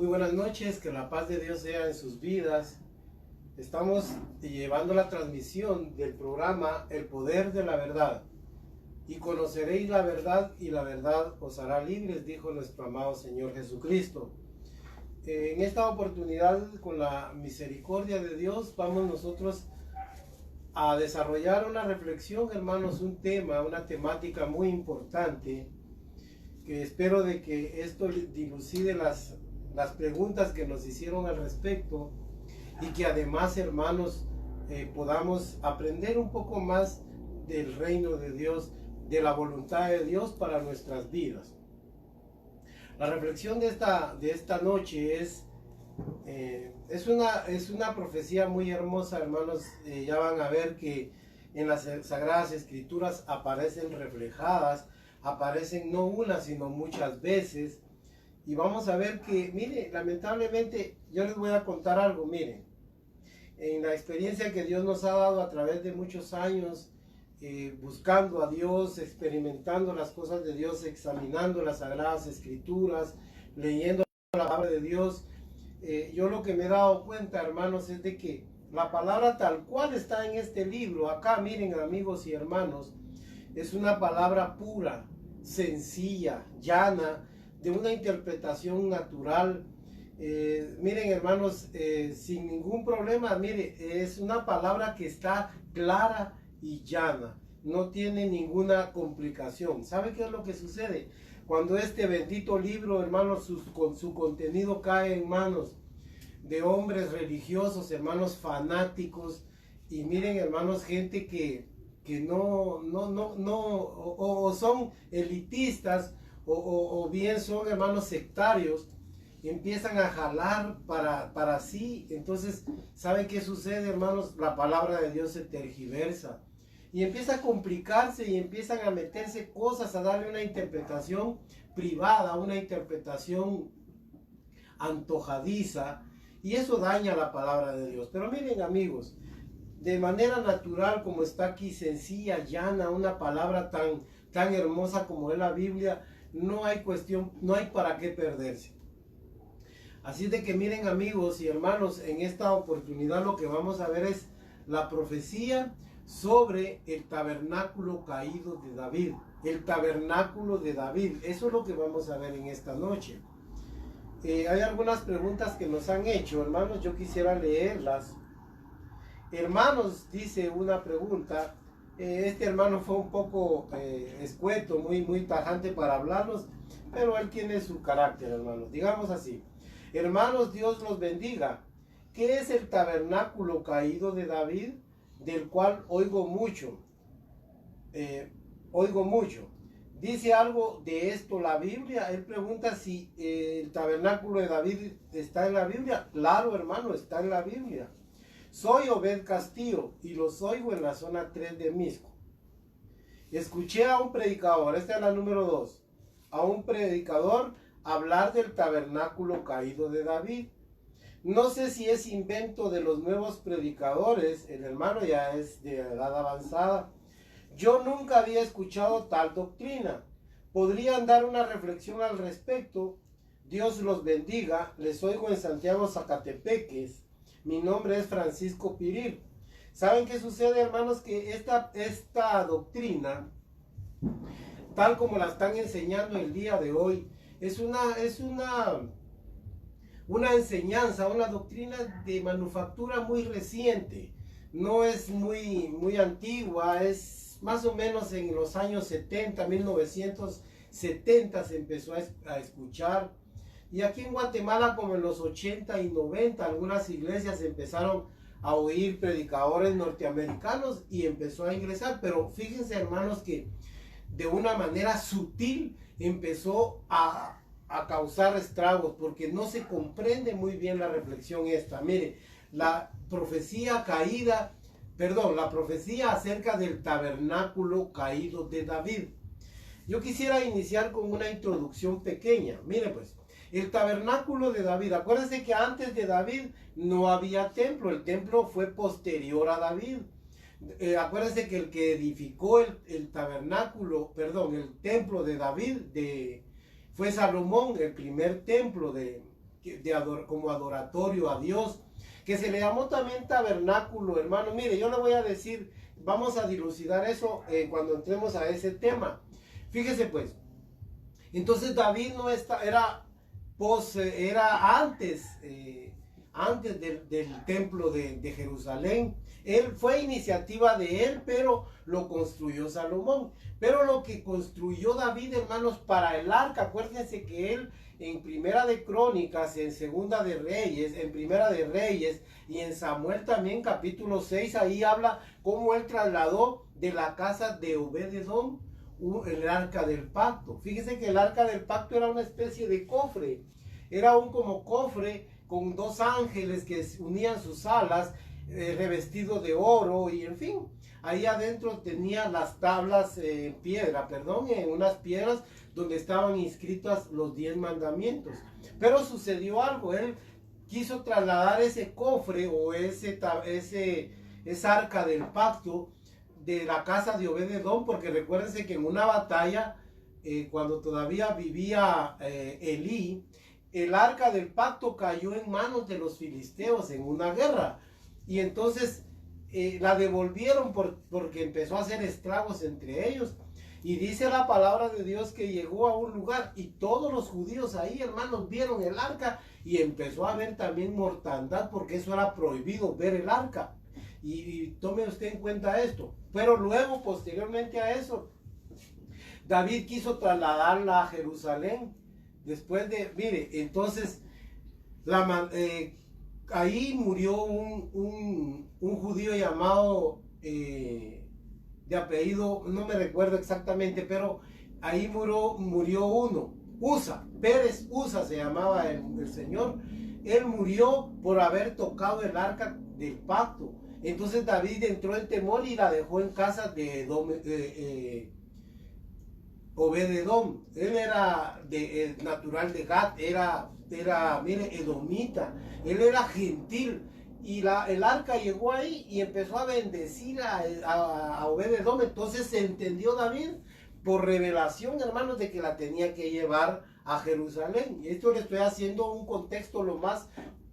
Muy buenas noches, que la paz de Dios sea en sus vidas. Estamos llevando la transmisión del programa El Poder de la Verdad. Y conoceréis la verdad y la verdad os hará libres, dijo nuestro amado Señor Jesucristo. En esta oportunidad, con la misericordia de Dios, vamos nosotros a desarrollar una reflexión, hermanos, un tema, una temática muy importante, que espero de que esto dilucide las preguntas que nos hicieron al respecto, y que además, hermanos, podamos aprender un poco más del reino de Dios, de la voluntad de Dios para nuestras vidas. La reflexión de esta noche es una profecía muy hermosa, hermanos. Ya van a ver que en las Sagradas Escrituras aparecen reflejadas, aparecen no una, sino muchas veces. Y vamos a ver que, mire, lamentablemente, yo les voy a contar algo, miren. En la experiencia que Dios nos ha dado a través de muchos años, buscando a Dios, experimentando las cosas de Dios, examinando las Sagradas Escrituras, leyendo la palabra de Dios, yo lo que me he dado cuenta, hermanos, es de que la palabra tal cual está en este libro, acá, miren, amigos y hermanos, es una palabra pura, sencilla, llana, de una interpretación natural. Miren, hermanos, sin ningún problema, mire, es una palabra que está clara y llana, no tiene ninguna complicación. ¿Sabe qué es lo que sucede? Cuando este bendito libro, hermanos, con su contenido cae en manos de hombres religiosos, hermanos fanáticos, y miren, hermanos, gente que o son elitistas, o bien son, hermanos, sectarios, empiezan a jalar para sí. Entonces, ¿saben qué sucede, hermanos? La palabra de Dios se tergiversa y empieza a complicarse, y empiezan a meterse cosas, a darle una interpretación privada, una interpretación antojadiza, y eso daña la palabra de Dios. Pero miren, amigos, de manera natural, como está aquí, sencilla, llana, una palabra tan hermosa como es la Biblia, no hay cuestión, no hay para qué perderse. Así de que miren, amigos y hermanos, en esta oportunidad lo que vamos a ver es la profecía sobre el tabernáculo caído de David. El tabernáculo de David, eso es lo que vamos a ver en esta noche. Hay algunas preguntas que nos han hecho, hermanos, yo quisiera leerlas. Hermanos, dice una pregunta, este hermano fue un poco escueto, muy tajante para hablarnos, pero él tiene su carácter, hermanos, digamos así. Hermanos, Dios los bendiga. ¿Qué es el tabernáculo caído de David, del cual oigo mucho? ¿Dice algo de esto la Biblia? Él pregunta si el tabernáculo de David está en la Biblia. Claro, hermano, está en la Biblia. Soy Obed Castillo y los oigo en la zona 3 de Misco. Escuché a un predicador, esta es la número 2, a un predicador hablar del tabernáculo caído de David. No sé si es invento de los nuevos predicadores, el hermano ya es de edad avanzada. Yo nunca había escuchado tal doctrina. ¿Podrían dar una reflexión al respecto? Dios los bendiga. Les oigo en Santiago, Zacatepeques. Mi nombre es Francisco Piril. ¿Saben qué sucede, hermanos? Que esta doctrina, tal como la están enseñando el día de hoy, es una enseñanza, una doctrina de manufactura muy reciente. No es muy antigua, es más o menos en los años 70, 1970 se empezó a escuchar. Y aquí en Guatemala, como en los 80 y 90, algunas iglesias empezaron a oír predicadores norteamericanos y empezó a ingresar. Pero fíjense, hermanos, que de una manera sutil empezó a causar estragos, porque no se comprende muy bien la reflexión esta. Mire, la profecía acerca del tabernáculo caído de David. Yo quisiera iniciar con una introducción pequeña. Mire, pues, el tabernáculo de David, acuérdense que antes de David no había templo, el templo fue posterior a David. Acuérdense que el que edificó el templo de David fue Salomón, el primer templo como adoratorio a Dios, que se le llamó también tabernáculo, hermano. Mire, yo le voy a decir, vamos a dilucidar eso cuando entremos a ese tema. Fíjese pues, entonces David no era antes del templo de Jerusalén. Él fue iniciativa de él, pero lo construyó Salomón. Pero lo que construyó David, hermanos, para el arca, acuérdense que él en Primera de Crónicas, en Segunda de Reyes, en Primera de Reyes y en Samuel también, capítulo 6, ahí habla cómo él trasladó de la casa de Obed-edom el arca del pacto. Fíjese que el arca del pacto era una especie de cofre, era un como cofre con dos ángeles que unían sus alas, revestido de oro, y en fin, ahí adentro tenía las tablas en unas piedras donde estaban inscritas los 10 mandamientos. Pero sucedió algo, él quiso trasladar ese cofre o esa arca del pacto de la casa de Obed-edom, porque recuérdense que en una batalla, cuando todavía vivía Elí, el arca del pacto cayó en manos de los filisteos en una guerra, y entonces la devolvieron porque empezó a hacer estragos entre ellos. Y dice la palabra de Dios que llegó a un lugar y todos los judíos ahí, hermanos, vieron el arca, y empezó a haber también mortandad, porque eso era prohibido, ver el arca. Y tome usted en cuenta esto. Pero luego, posteriormente a eso, David quiso trasladarla a Jerusalén. Después de, mire, entonces, ahí murió un judío llamado, de apellido, no me recuerdo exactamente, pero ahí murió uno, Usa, Pérez Usa se llamaba el señor. Él murió por haber tocado el arca del pacto. Entonces David entró en temor y la dejó en casa de Obed-edom. Él era natural de Gat, mire, edomita. Él era gentil. Y el arca llegó ahí y empezó a bendecir a Obed-edom. Entonces se entendió David por revelación, hermanos, de que la tenía que llevar a Jerusalén. Y esto le estoy haciendo un contexto lo más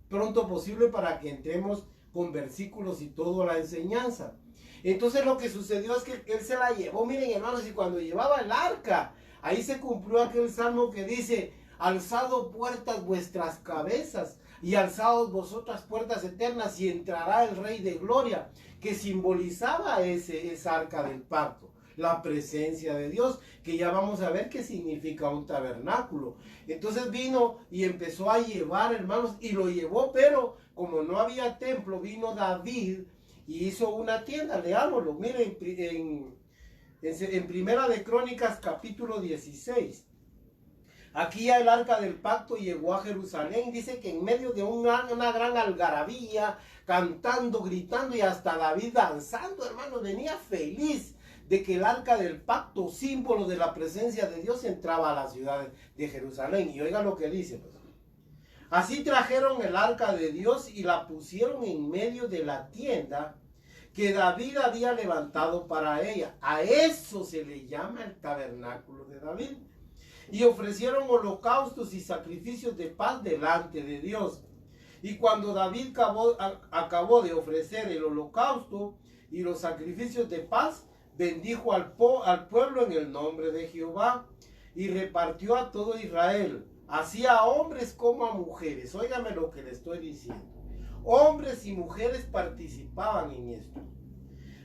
pronto posible para que entremos con versículos y toda la enseñanza. Entonces lo que sucedió es que él se la llevó. Miren, hermanos, y cuando llevaba el arca, ahí se cumplió aquel salmo que dice: alzado puertas vuestras cabezas y alzados vosotras puertas eternas, y entrará el Rey de Gloria, que simbolizaba esa arca del pacto, la presencia de Dios, que ya vamos a ver qué significa un tabernáculo. Entonces vino y empezó a llevar, hermanos, y lo llevó, pero como no había templo, vino David y hizo una tienda. Leámoslo, miren, en Primera de Crónicas, capítulo 16. Aquí ya el arca del pacto llegó a Jerusalén. Dice que en medio de una gran algarabía, cantando, gritando, y hasta David danzando, hermanos, venía feliz de que el arca del pacto, símbolo de la presencia de Dios, entraba a la ciudad de Jerusalén. Y oiga lo que dice, pues. Así trajeron el arca de Dios y la pusieron en medio de la tienda que David había levantado para ella. A eso se le llama el tabernáculo de David. Y ofrecieron holocaustos y sacrificios de paz delante de Dios. Y cuando David acabó de ofrecer el holocausto y los sacrificios de paz, bendijo al pueblo en el nombre de Jehová y repartió a todo Israel, así a hombres como a mujeres. Óigame lo que le estoy diciendo. Hombres y mujeres participaban en esto.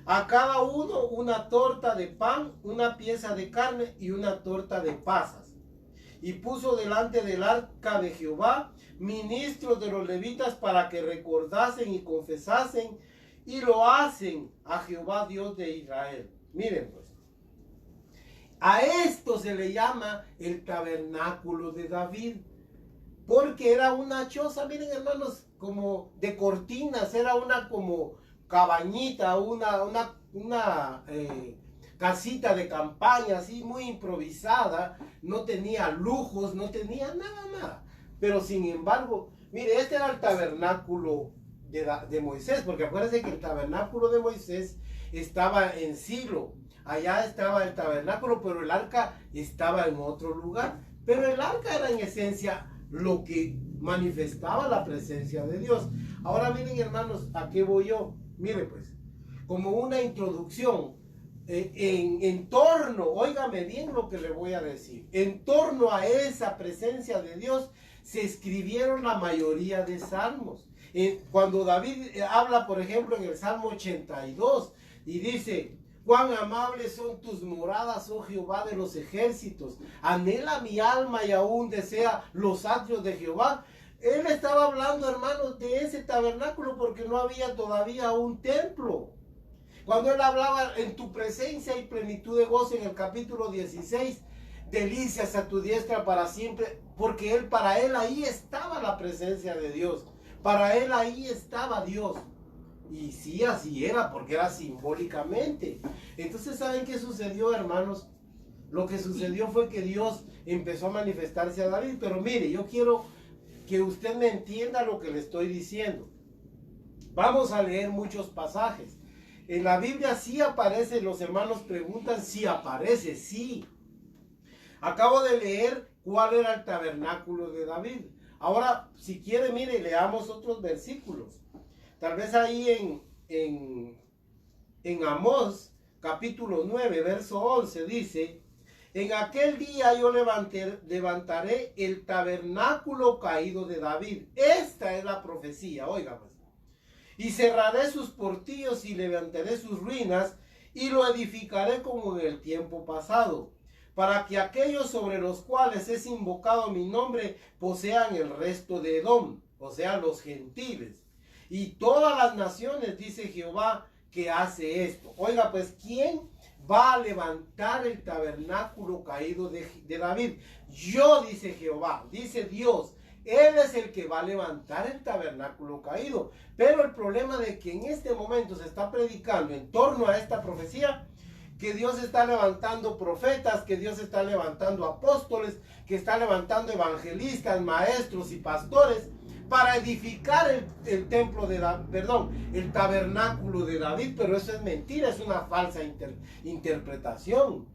A cada uno una torta de pan, una pieza de carne y una torta de pasas. Y puso delante del arca de Jehová ministros de los levitas para que recordasen y confesasen, y lo hacen a Jehová Dios de Israel. Miren pues, a esto se le llama el tabernáculo de David, porque era una choza, miren hermanos, como de cortinas, era una como cabañita, una casita de campaña, así muy improvisada, no tenía lujos, no tenía nada. Pero sin embargo, mire, este era el tabernáculo de Moisés, porque acuérdense que el tabernáculo de Moisés estaba en Silo, allá estaba el tabernáculo, pero el arca estaba en otro lugar. Pero el arca era en esencia lo que manifestaba la presencia de Dios. Ahora miren, hermanos, ¿a qué voy yo? Miren pues, como una introducción, en torno, óigame bien lo que le voy a decir, en torno a esa presencia de Dios se escribieron la mayoría de salmos. Cuando David habla, por ejemplo, en el Salmo 82 y dice: cuán amables son tus moradas, oh Jehová de los ejércitos, anhela mi alma y aún desea los atrios de Jehová. Él estaba hablando, hermanos, de ese tabernáculo porque no había todavía un templo. Cuando él hablaba en tu presencia y plenitud de gozo en el capítulo 16, delicias a tu diestra para siempre, porque para él ahí estaba la presencia de Dios, para él ahí estaba Dios. Y sí, así era, porque era simbólicamente. Entonces, ¿saben qué sucedió, hermanos? Lo que sucedió fue que Dios empezó a manifestarse a David. Pero mire, yo quiero que usted me entienda lo que le estoy diciendo. Vamos a leer muchos pasajes. En la Biblia sí aparece, los hermanos preguntan si aparece, sí. Acabo de leer cuál era el tabernáculo de David. Ahora, si quiere, mire, leamos otros versículos. Tal vez ahí en Amós, capítulo 9, verso 11, dice: en aquel día yo levantaré el tabernáculo caído de David. Esta es la profecía, oiga pues. Y cerraré sus portillos y levantaré sus ruinas y lo edificaré como en el tiempo pasado, para que aquellos sobre los cuales es invocado mi nombre posean el resto de Edom, o sea, los gentiles. Y todas las naciones, dice Jehová, que hace esto. Oiga, pues, ¿quién va a levantar el tabernáculo caído de David? Yo, dice Jehová, dice Dios. Él es el que va a levantar el tabernáculo caído. Pero el problema de que en este momento se está predicando en torno a esta profecía, que Dios está levantando profetas, que Dios está levantando apóstoles, que está levantando evangelistas, maestros y pastores para edificar el templo de el tabernáculo de David. Pero eso es mentira, es una falsa interpretación.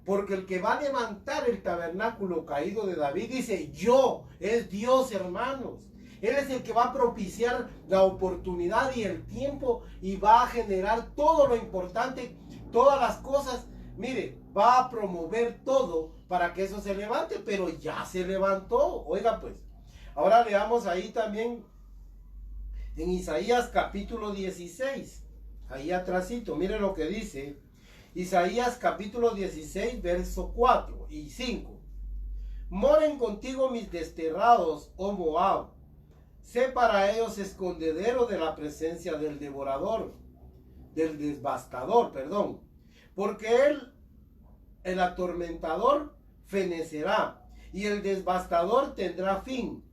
Porque el que va a levantar el tabernáculo caído de David, dice yo, es Dios, hermanos. Él es el que va a propiciar la oportunidad y el tiempo y va a generar todo lo importante, todas las cosas. Mire, va a promover todo para que eso se levante, pero ya se levantó. Oiga pues, ahora leamos ahí también en Isaías capítulo 16, ahí atrásito, mire lo que dice. Isaías capítulo 16, verso 4 y 5. Moren contigo mis desterrados, oh Moab. Sé para ellos escondedero de la presencia del devorador, del devastador, perdón. Porque el atormentador fenecerá y el devastador tendrá fin.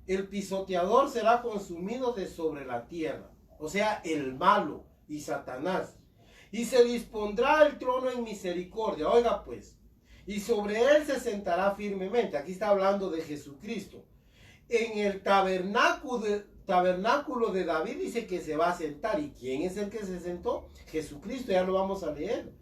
El pisoteador será consumido de sobre la tierra. O sea, el malo y Satanás. Y se dispondrá el trono en misericordia, oiga pues, y sobre él se sentará firmemente. Aquí está hablando de Jesucristo. En el tabernáculo de David dice que se va a sentar. ¿Y quién es el que se sentó? Jesucristo, ya lo vamos a leer.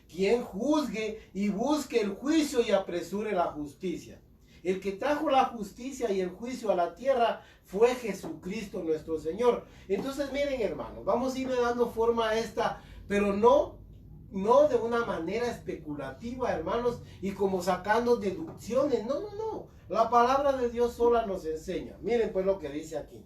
Quien juzgue y busque el juicio y apresure la justicia. El que trajo la justicia y el juicio a la tierra fue Jesucristo nuestro Señor. Entonces miren, hermanos, vamos a irle dando forma a esta, pero no de una manera especulativa, hermanos, y como sacando deducciones. No. La palabra de Dios sola nos enseña. Miren pues lo que dice aquí.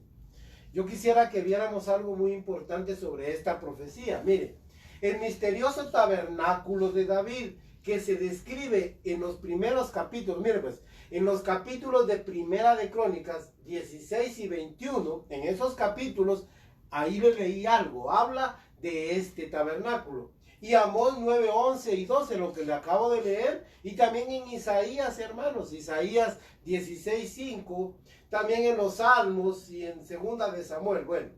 Yo quisiera que viéramos algo muy importante sobre esta profecía. Miren, el misterioso tabernáculo de David, que se describe en los primeros capítulos. Miren pues, en los capítulos de Primera de Crónicas 16 y 21, en esos capítulos, ahí le leí algo, habla de este tabernáculo. Y Amós 9, 11 y 12, lo que le acabo de leer, y también en Isaías, hermanos, Isaías 16, 5, también en los Salmos y en Segunda de Samuel. Bueno,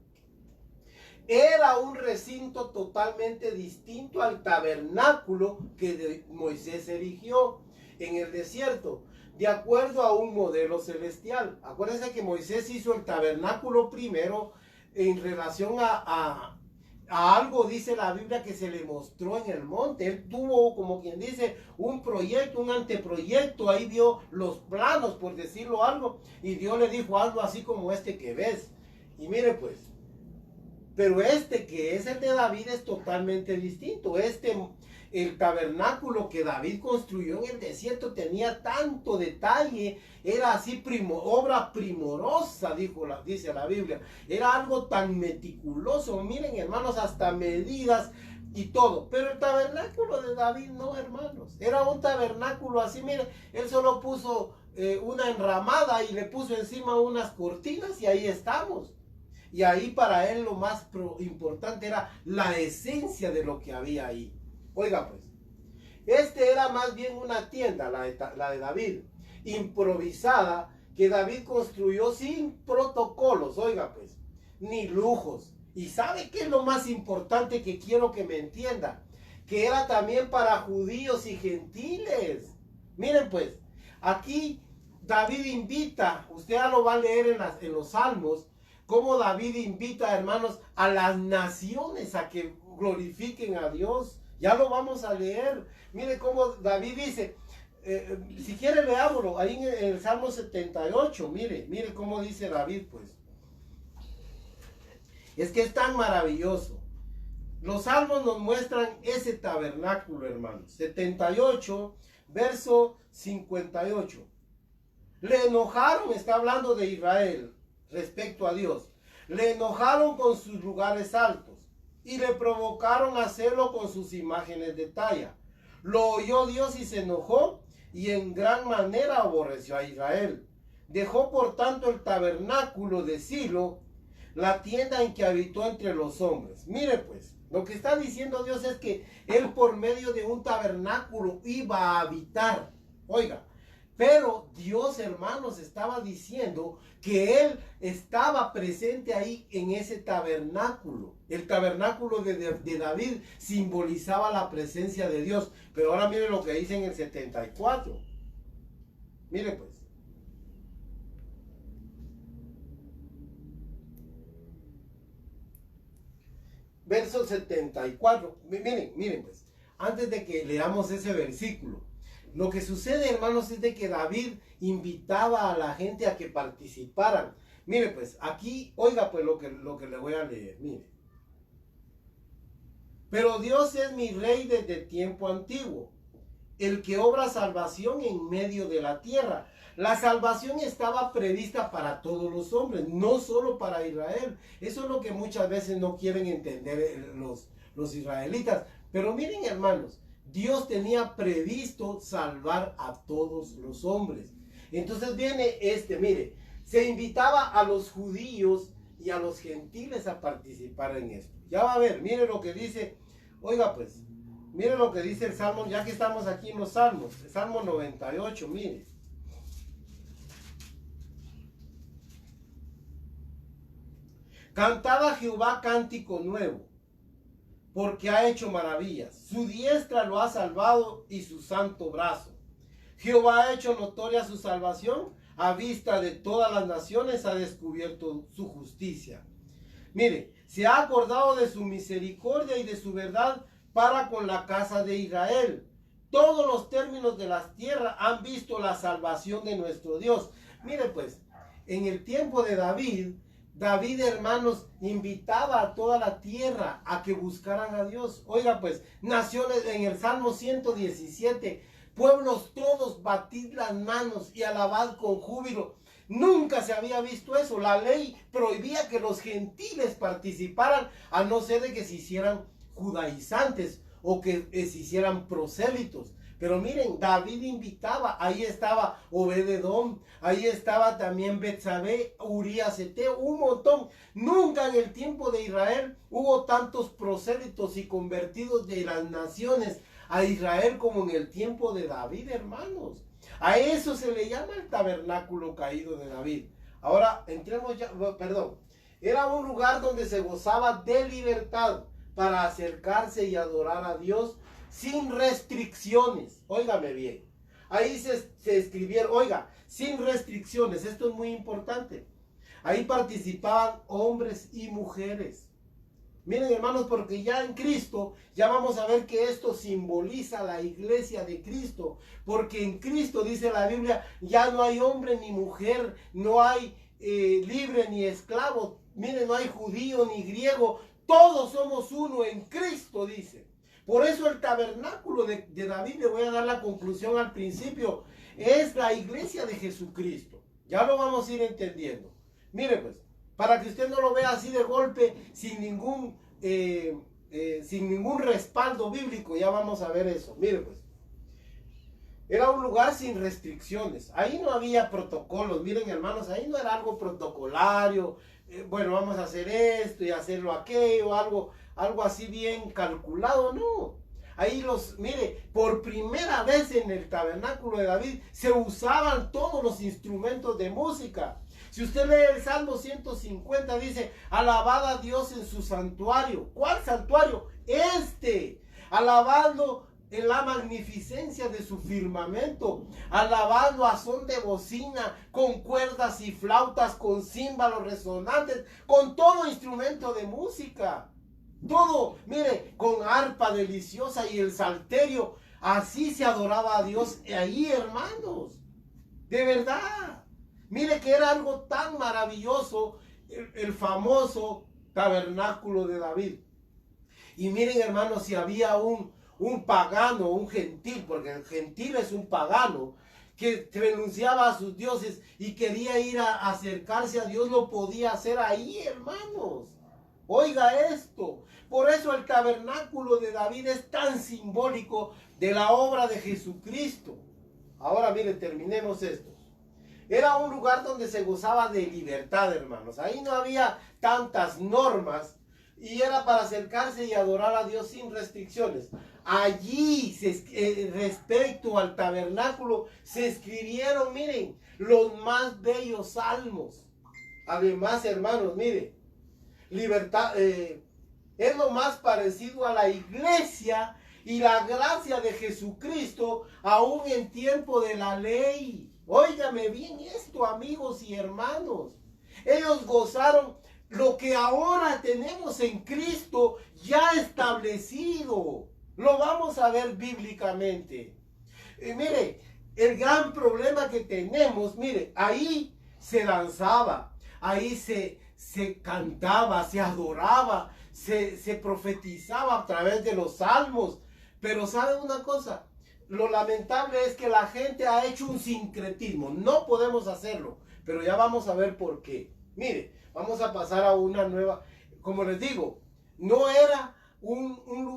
era un recinto totalmente distinto al tabernáculo que Moisés erigió en el desierto, de acuerdo a un modelo celestial. Acuérdense que Moisés hizo el tabernáculo primero en relación a algo dice la Biblia que se le mostró en el monte. Él tuvo, como quien dice, un proyecto, un anteproyecto. Ahí vio los planos, por decirlo algo. Y Dios le dijo algo así como este que ves. Y mire pues, pero este que es el de David es totalmente distinto. El tabernáculo que David construyó en el desierto tenía tanto detalle, era así obra primorosa, dice la Biblia. Era algo tan meticuloso, miren hermanos, hasta medidas y todo. Pero el tabernáculo de David no, hermanos. Era un tabernáculo así, miren, él solo puso una enramada y le puso encima unas cortinas y ahí estamos. Y ahí para él lo más importante era la esencia de lo que había ahí. Oiga pues, este era más bien una tienda, la de David, improvisada, que David construyó sin protocolos, oiga pues, ni lujos. Y ¿sabe qué es lo más importante que quiero que me entienda? Que era también para judíos y gentiles. Miren pues, aquí David invita, usted ya lo va a leer en los Salmos, cómo David invita, hermanos, a las naciones a que glorifiquen a Dios. Ya lo vamos a leer. Mire cómo David dice, si quiere leámoslo, ahí en el Salmo 78, mire cómo dice David, pues. Es que es tan maravilloso. Los salmos nos muestran ese tabernáculo, hermanos. 78, verso 58. Le enojaron, está hablando de Israel, respecto a Dios. Le enojaron con sus lugares altos y le provocaron hacerlo con sus imágenes de talla. Lo oyó Dios y se enojó y en gran manera aborreció a Israel. Dejó por tanto el tabernáculo de Silo, la tienda en que habitó entre los hombres. Mire pues, lo que está diciendo Dios es que él por medio de un tabernáculo iba a habitar. Oiga, pero Dios, hermanos, estaba diciendo que Él estaba presente ahí en ese tabernáculo. El tabernáculo de David simbolizaba la presencia de Dios. Pero ahora mire lo que dice en el 74. Mire pues. Verso 74. Miren pues. Antes de que leamos ese versículo. Lo que sucede, hermanos, es de que David invitaba a la gente a que participaran. Mire, pues, aquí, oiga, pues, lo que le voy a leer, mire. Pero Dios es mi rey desde tiempo antiguo, el que obra salvación en medio de la tierra. La salvación estaba prevista para todos los hombres, no solo para Israel. Eso es lo que muchas veces no quieren entender los israelitas. Pero miren, hermanos, Dios tenía previsto salvar a todos los hombres. Entonces viene mire, se invitaba a los judíos y a los gentiles a participar en esto. Ya va a ver, mire lo que dice, oiga pues, mire lo que dice el Salmo, ya que estamos aquí en los Salmos, el Salmo 98, mire. Cantad a Jehová cántico nuevo, porque ha hecho maravillas. Su diestra lo ha salvado y su santo brazo. Jehová ha hecho notoria su salvación, a vista de todas las naciones ha descubierto su justicia. Mire, se ha acordado de su misericordia y de su verdad para con la casa de Israel. Todos los términos de las tierras han visto la salvación de nuestro Dios. Mire pues, en el tiempo de David, hermanos, invitaba a toda la tierra a que buscaran a Dios. Oiga, pues, naciones, en el Salmo 117, pueblos todos, batid las manos y alabad con júbilo. Nunca se había visto eso. La ley prohibía que los gentiles participaran, a no ser de que se hicieran judaizantes o que se hicieran prosélitos. Pero miren, David invitaba, ahí estaba Obed-edom, ahí estaba también Betsabé, Urías Eteo, un montón. Nunca en el tiempo de Israel hubo tantos prosélitos y convertidos de las naciones a Israel como en el tiempo de David, hermanos. A eso se le llama el tabernáculo caído de David. Ahora, entremos ya, perdón. Era un lugar donde se gozaba de libertad para acercarse y adorar a Dios sin restricciones. Óigame bien. Ahí se escribieron, oiga, sin restricciones. Esto es muy importante. Ahí participaban hombres y mujeres. Miren, hermanos, porque ya en Cristo, ya vamos a ver que esto simboliza la iglesia de Cristo. Porque en Cristo, dice la Biblia, ya no hay hombre ni mujer, no hay libre ni esclavo. Miren, no hay judío ni griego. Todos somos uno en Cristo, dice. Por eso el tabernáculo de David, le voy a dar la conclusión al principio, es la iglesia de Jesucristo. Ya lo vamos a ir entendiendo. Mire pues, para que usted no lo vea así de golpe, sin ningún respaldo bíblico, ya vamos a ver eso. Mire pues, era un lugar sin restricciones. Ahí no había protocolos. Miren, hermanos, ahí no era algo protocolario. Bueno, vamos a hacer esto y hacerlo aquello, algo así bien calculado. No. Ahí mire, por primera vez en el tabernáculo de David se usaban todos los instrumentos de música. Si usted lee el Salmo 150, dice, alabad a Dios en su santuario. ¿Cuál santuario? Alabadlo en la magnificencia de su firmamento, alabadlo a son de bocina, con cuerdas y flautas, con címbalos resonantes, con todo instrumento de música. Todo, mire, con arpa deliciosa y el salterio. Así se adoraba a Dios ahí, hermanos. De verdad. Mire que era algo tan maravilloso el famoso tabernáculo de David. Y miren, hermanos, si había un pagano, un gentil, porque el gentil es un pagano, que renunciaba a sus dioses y quería ir a acercarse a Dios, lo podía hacer ahí, hermanos. Oiga esto. Por eso el tabernáculo de David es tan simbólico de la obra de Jesucristo. Ahora miren, terminemos esto. Era un lugar donde se gozaba de libertad, hermanos. Ahí no había tantas normas y era para acercarse y adorar a Dios sin restricciones. Allí, respecto al tabernáculo, se escribieron, miren, los más bellos salmos. Además, hermanos, miren, libertad es lo más parecido a la iglesia y la gracia de Jesucristo, aún en tiempo de la ley. Óigame bien esto, amigos y hermanos. Ellos gozaron lo que ahora tenemos en Cristo ya establecido. Lo vamos a ver bíblicamente. Mire, el gran problema que tenemos, mire, ahí se danzaba, ahí se cantaba, se adoraba, se profetizaba a través de los salmos. Pero ¿sabe una cosa? Lo lamentable es que la gente ha hecho un sincretismo. No podemos hacerlo, pero ya vamos a ver por qué. Mire, vamos a pasar a una nueva. Como les digo, no era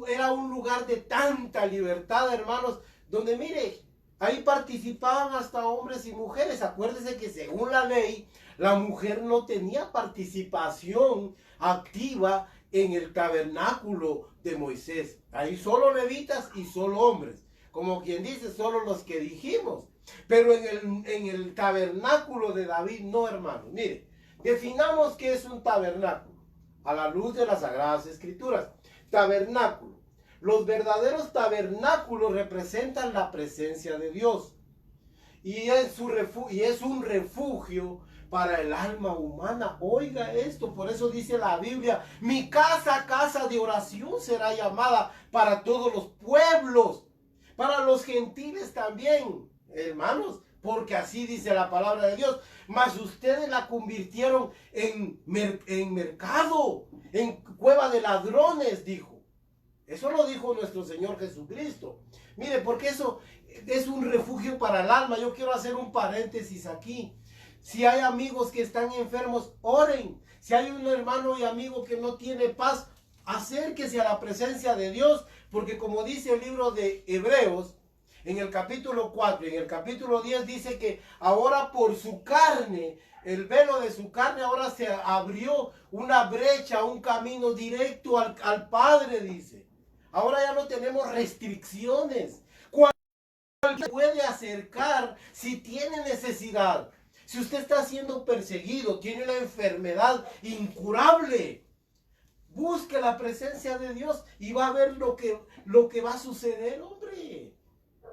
era un lugar de tanta libertad, hermanos, donde mire, ahí participaban hasta hombres y mujeres. Acuérdense que según la ley, la mujer no tenía participación activa en el tabernáculo de Moisés. Ahí solo levitas y solo hombres. Como quien dice, solo los que dijimos. Pero en el tabernáculo de David, no, hermanos. Mire, definamos qué es un tabernáculo a la luz de las Sagradas Escrituras. Tabernáculo. Los verdaderos tabernáculos representan la presencia de Dios. Y es un refugio para el alma humana. Oiga esto, por eso dice la Biblia, mi casa, casa de oración será llamada para todos los pueblos. Para los gentiles también, hermanos, porque así dice la palabra de Dios. Mas ustedes la convirtieron en mercado, en cueva de ladrones, dijo. Eso lo dijo nuestro Señor Jesucristo. Mire, porque eso es un refugio para el alma. Yo quiero hacer un paréntesis aquí. Si hay amigos que están enfermos, oren. Si hay un hermano y amigo que no tiene paz, acérquese a la presencia de Dios, porque como dice el libro de Hebreos, en el capítulo 4 y en el capítulo 10 dice que ahora por su carne, el velo de su carne, ahora se abrió una brecha, un camino directo al Padre, dice. Ahora ya no tenemos restricciones. Cualquiera puede acercar si tiene necesidad. Si usted está siendo perseguido, tiene una enfermedad incurable, busque la presencia de Dios y va a ver lo que va a suceder, hombre.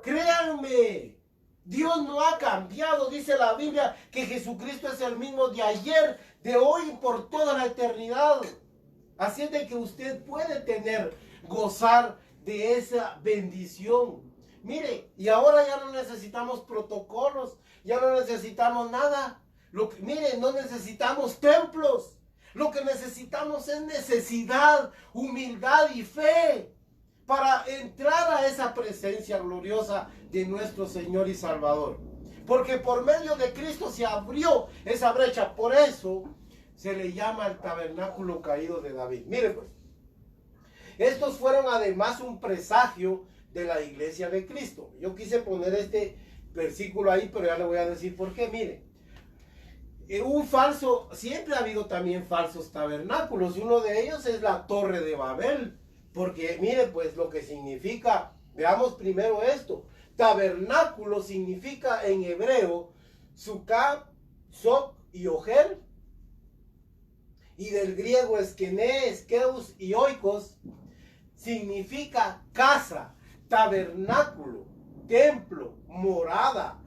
Créanme, Dios no ha cambiado. Dice la Biblia que Jesucristo es el mismo de ayer, de hoy y por toda la eternidad. Así es de que usted puede gozar de esa bendición. Mire, y ahora ya no necesitamos protocolos, ya no necesitamos nada. Mire, no necesitamos templos. Lo que necesitamos es necesidad, humildad y fe para entrar a esa presencia gloriosa de nuestro Señor y Salvador. Porque por medio de Cristo se abrió esa brecha. Por eso se le llama el tabernáculo caído de David. Mire pues, estos fueron además un presagio de la iglesia de Cristo. Yo quise poner este versículo ahí, pero ya le voy a decir por qué. Mire, siempre ha habido también falsos tabernáculos. Uno de ellos es la Torre de Babel. Porque mire pues lo que significa, veamos primero esto. Tabernáculo significa en hebreo Sukkah, Sok y Ojer. Y del griego eskené, eskeus y oikos significa casa, tabernáculo, templo, morada,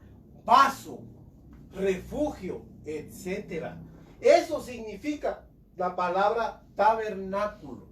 vaso, refugio, etc. Eso significa la palabra tabernáculo.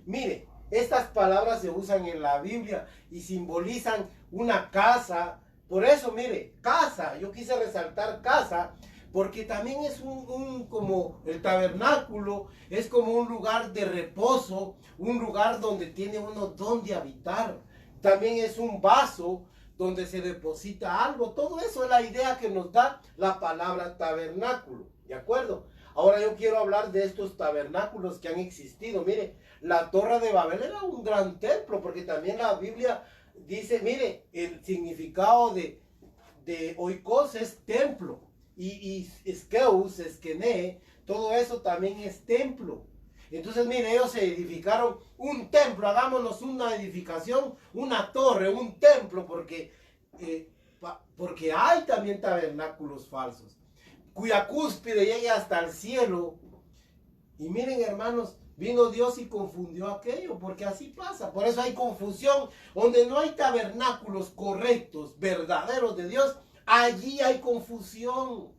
Mire, estas palabras se usan en la Biblia y simbolizan una casa. Por eso, mire, casa, yo quise resaltar casa, porque también es como el tabernáculo, es como un lugar de reposo, un lugar donde tiene uno donde habitar. También es un vaso donde se deposita algo. Todo eso es la idea que nos da la palabra tabernáculo, ¿de acuerdo? Ahora yo quiero hablar de estos tabernáculos que han existido. Mire, la Torre de Babel era un gran templo, porque también la Biblia dice, mire, el significado de oikos es templo, y eskeus, eskené, todo eso también es templo. Entonces, mire, ellos se edificaron un templo, hagámonos una edificación, una torre, un templo, porque hay también tabernáculos falsos, cuya cúspide llegue hasta el cielo. Y miren, hermanos, vino Dios y confundió aquello, porque así pasa. Por eso hay confusión. Donde no hay tabernáculos correctos, verdaderos de Dios, allí hay confusión.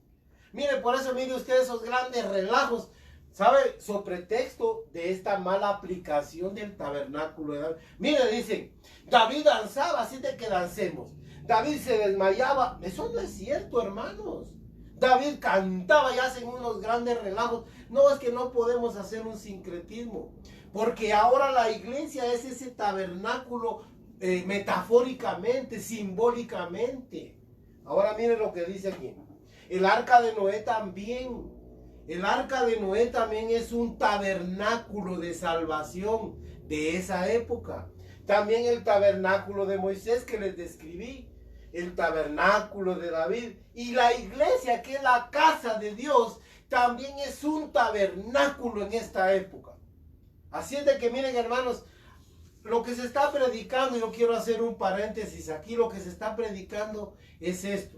Mire, por eso mire usted esos grandes relajos, ¿sabe? Sobre pretexto de esta mala aplicación del tabernáculo de David. Mire, dicen, David danzaba, así de que dancemos. David se desmayaba. Eso no es cierto, hermanos. David cantaba y hacen unos grandes relajos. No, es que no podemos hacer un sincretismo, porque ahora la iglesia es ese tabernáculo metafóricamente, simbólicamente. Ahora miren lo que dice aquí. El arca de Noé también. El arca de Noé también es un tabernáculo de salvación de esa época. También el tabernáculo de Moisés que les describí. El tabernáculo de David. Y la iglesia, que es la casa de Dios, también es un tabernáculo en esta época. Así es de que miren, hermanos, lo que se está predicando, yo quiero hacer un paréntesis aquí, lo que se está predicando es esto,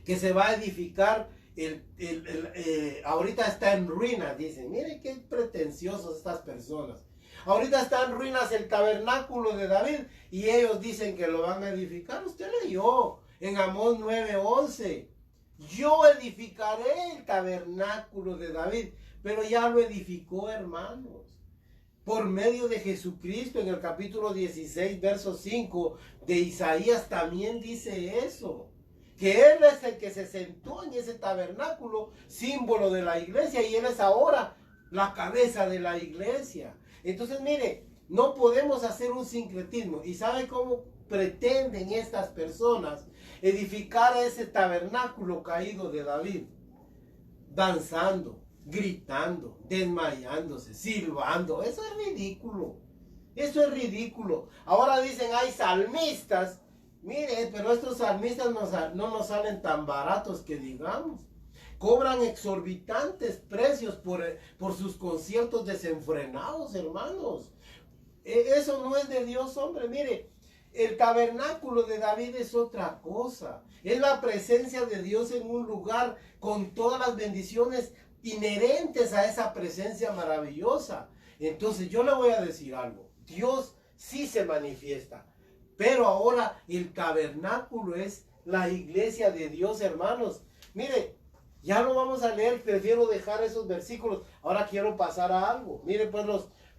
que se va a edificar, ahorita está en ruinas, dicen, miren qué pretenciosos estas personas. Ahorita está en ruinas el tabernáculo de David y ellos dicen que lo van a edificar. Usted leyó en Amós 9:11. Yo edificaré el tabernáculo de David, pero ya lo edificó, hermanos, por medio de Jesucristo. En el capítulo 16, verso 5 de Isaías también dice eso, que Él es el que se sentó en ese tabernáculo, símbolo de la iglesia, y Él es ahora la cabeza de la iglesia. Entonces, mire, no podemos hacer un sincretismo. ¿Y sabe cómo pretenden estas personas edificar ese tabernáculo caído de David? Danzando, gritando, desmayándose, silbando. Eso es ridículo. Eso es ridículo. Ahora dicen, hay salmistas. Mire, pero estos salmistas no nos salen tan baratos que digamos. Cobran exorbitantes precios por sus conciertos desenfrenados, hermanos. Eso no es de Dios, hombre. Mire, el tabernáculo de David es otra cosa. Es la presencia de Dios en un lugar con todas las bendiciones inherentes a esa presencia maravillosa. Entonces yo le voy a decir algo. Dios sí se manifiesta. Pero ahora el tabernáculo es la iglesia de Dios, hermanos. Mire, Ya no vamos a leer, prefiero dejar esos versículos. Ahora quiero pasar a algo. Mire pues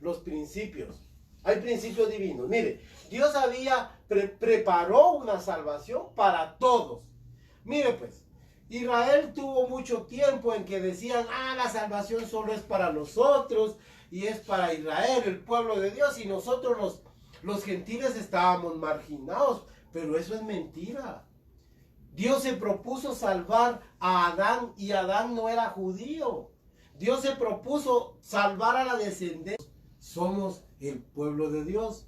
los principios. Hay principios divinos. Mire, Dios preparó una salvación para todos. Mire pues, Israel tuvo mucho tiempo en que decían, la salvación solo es para nosotros y es para Israel, el pueblo de Dios, y nosotros los gentiles estábamos marginados. Pero eso es mentira. Dios se propuso salvar a Adán y Adán no era judío. Dios se propuso salvar a la descendencia. Somos el pueblo de Dios.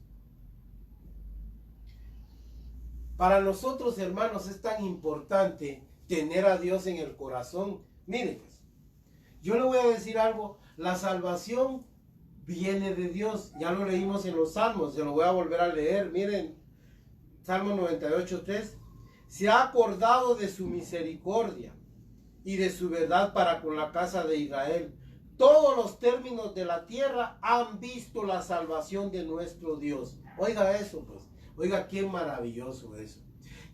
Para nosotros, hermanos, es tan importante tener a Dios en el corazón. Miren, pues, yo le voy a decir algo. La salvación viene de Dios. Ya lo leímos en los Salmos. Se lo voy a volver a leer. Miren, Salmo 98:3. Se ha acordado de su misericordia y de su verdad para con la casa de Israel. Todos los términos de la tierra han visto la salvación de nuestro Dios. Oiga eso, pues. Oiga, qué maravilloso eso.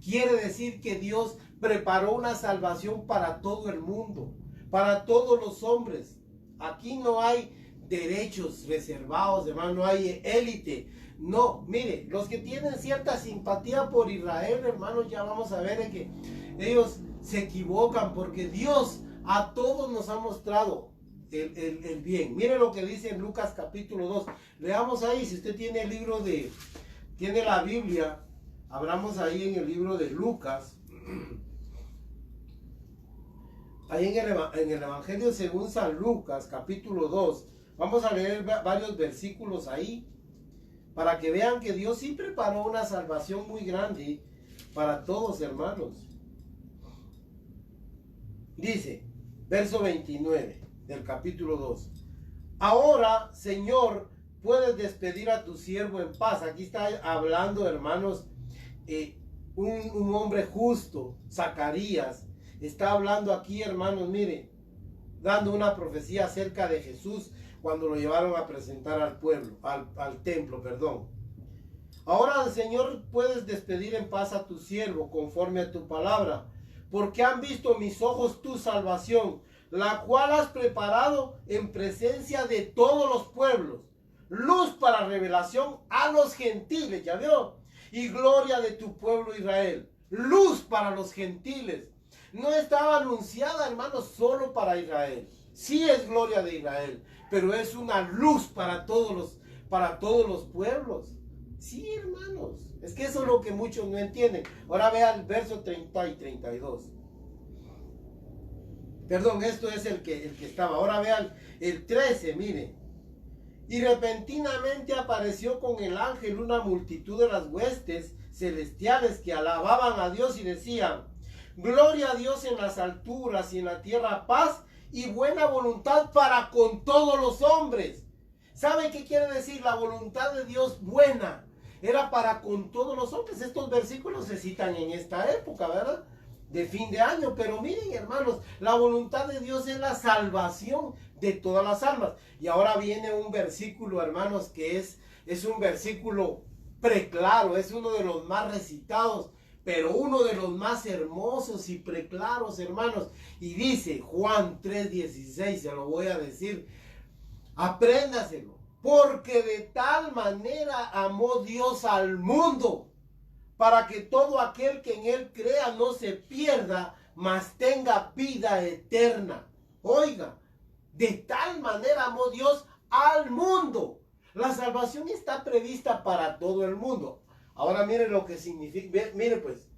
Quiere decir que Dios preparó una salvación para todo el mundo, para todos los hombres. Aquí no hay derechos reservados, hermano, no hay élite. No, mire, los que tienen cierta simpatía por Israel, hermanos, ya vamos a ver que ellos se equivocan porque Dios a todos nos ha mostrado el bien. Mire lo que dice en Lucas capítulo 2. Leamos ahí, si usted tiene el libro tiene la Biblia, abramos ahí en el libro de Lucas. Ahí en el Evangelio según San Lucas, capítulo 2. Vamos a leer varios versículos ahí, para que vean que Dios sí preparó una salvación muy grande para todos, hermanos. Dice, verso 29 del capítulo 2. Ahora, Señor, puedes despedir a tu siervo en paz. Aquí está hablando, hermanos, un hombre justo, Zacarías. Está hablando aquí, hermanos, miren, dando una profecía acerca de Jesús cuando lo llevaron a presentar al pueblo, al templo, perdón. Ahora, Señor, puedes despedir en paz a tu siervo conforme a tu palabra, porque han visto mis ojos tu salvación, la cual has preparado en presencia de todos los pueblos, luz para revelación a los gentiles, ¿ya vio? Y gloria de tu pueblo Israel, luz para los gentiles. No estaba anunciada, hermanos, solo para Israel. Sí es gloria de Israel, pero es una luz para todos los pueblos. Sí, hermanos, es que eso es lo que muchos no entienden. Ahora vea el verso 30 y 32. Perdón, esto es el que estaba. Ahora vean el 13, miren. Y repentinamente apareció con el ángel una multitud de las huestes celestiales que alababan a Dios y decían: gloria a Dios en las alturas y en la tierra paz y buena voluntad para con todos los hombres. ¿Sabe qué quiere decir? La voluntad de Dios buena era para con todos los hombres. Estos versículos se citan en esta época, ¿verdad? De fin de año. Pero miren, hermanos, la voluntad de Dios es la salvación de todas las almas. Y ahora viene un versículo, hermanos, que es un versículo preclaro, es uno de los más recitados, pero uno de los más hermosos y preclaros, hermanos. Y dice Juan 3:16, se lo voy a decir, apréndaselo. Porque de tal manera amó Dios al mundo, para que todo aquel que en él crea no se pierda, mas tenga vida eterna. Oiga, de tal manera amó Dios al mundo. La salvación está prevista para todo el mundo. Ahora mire lo que significa. Mire pues,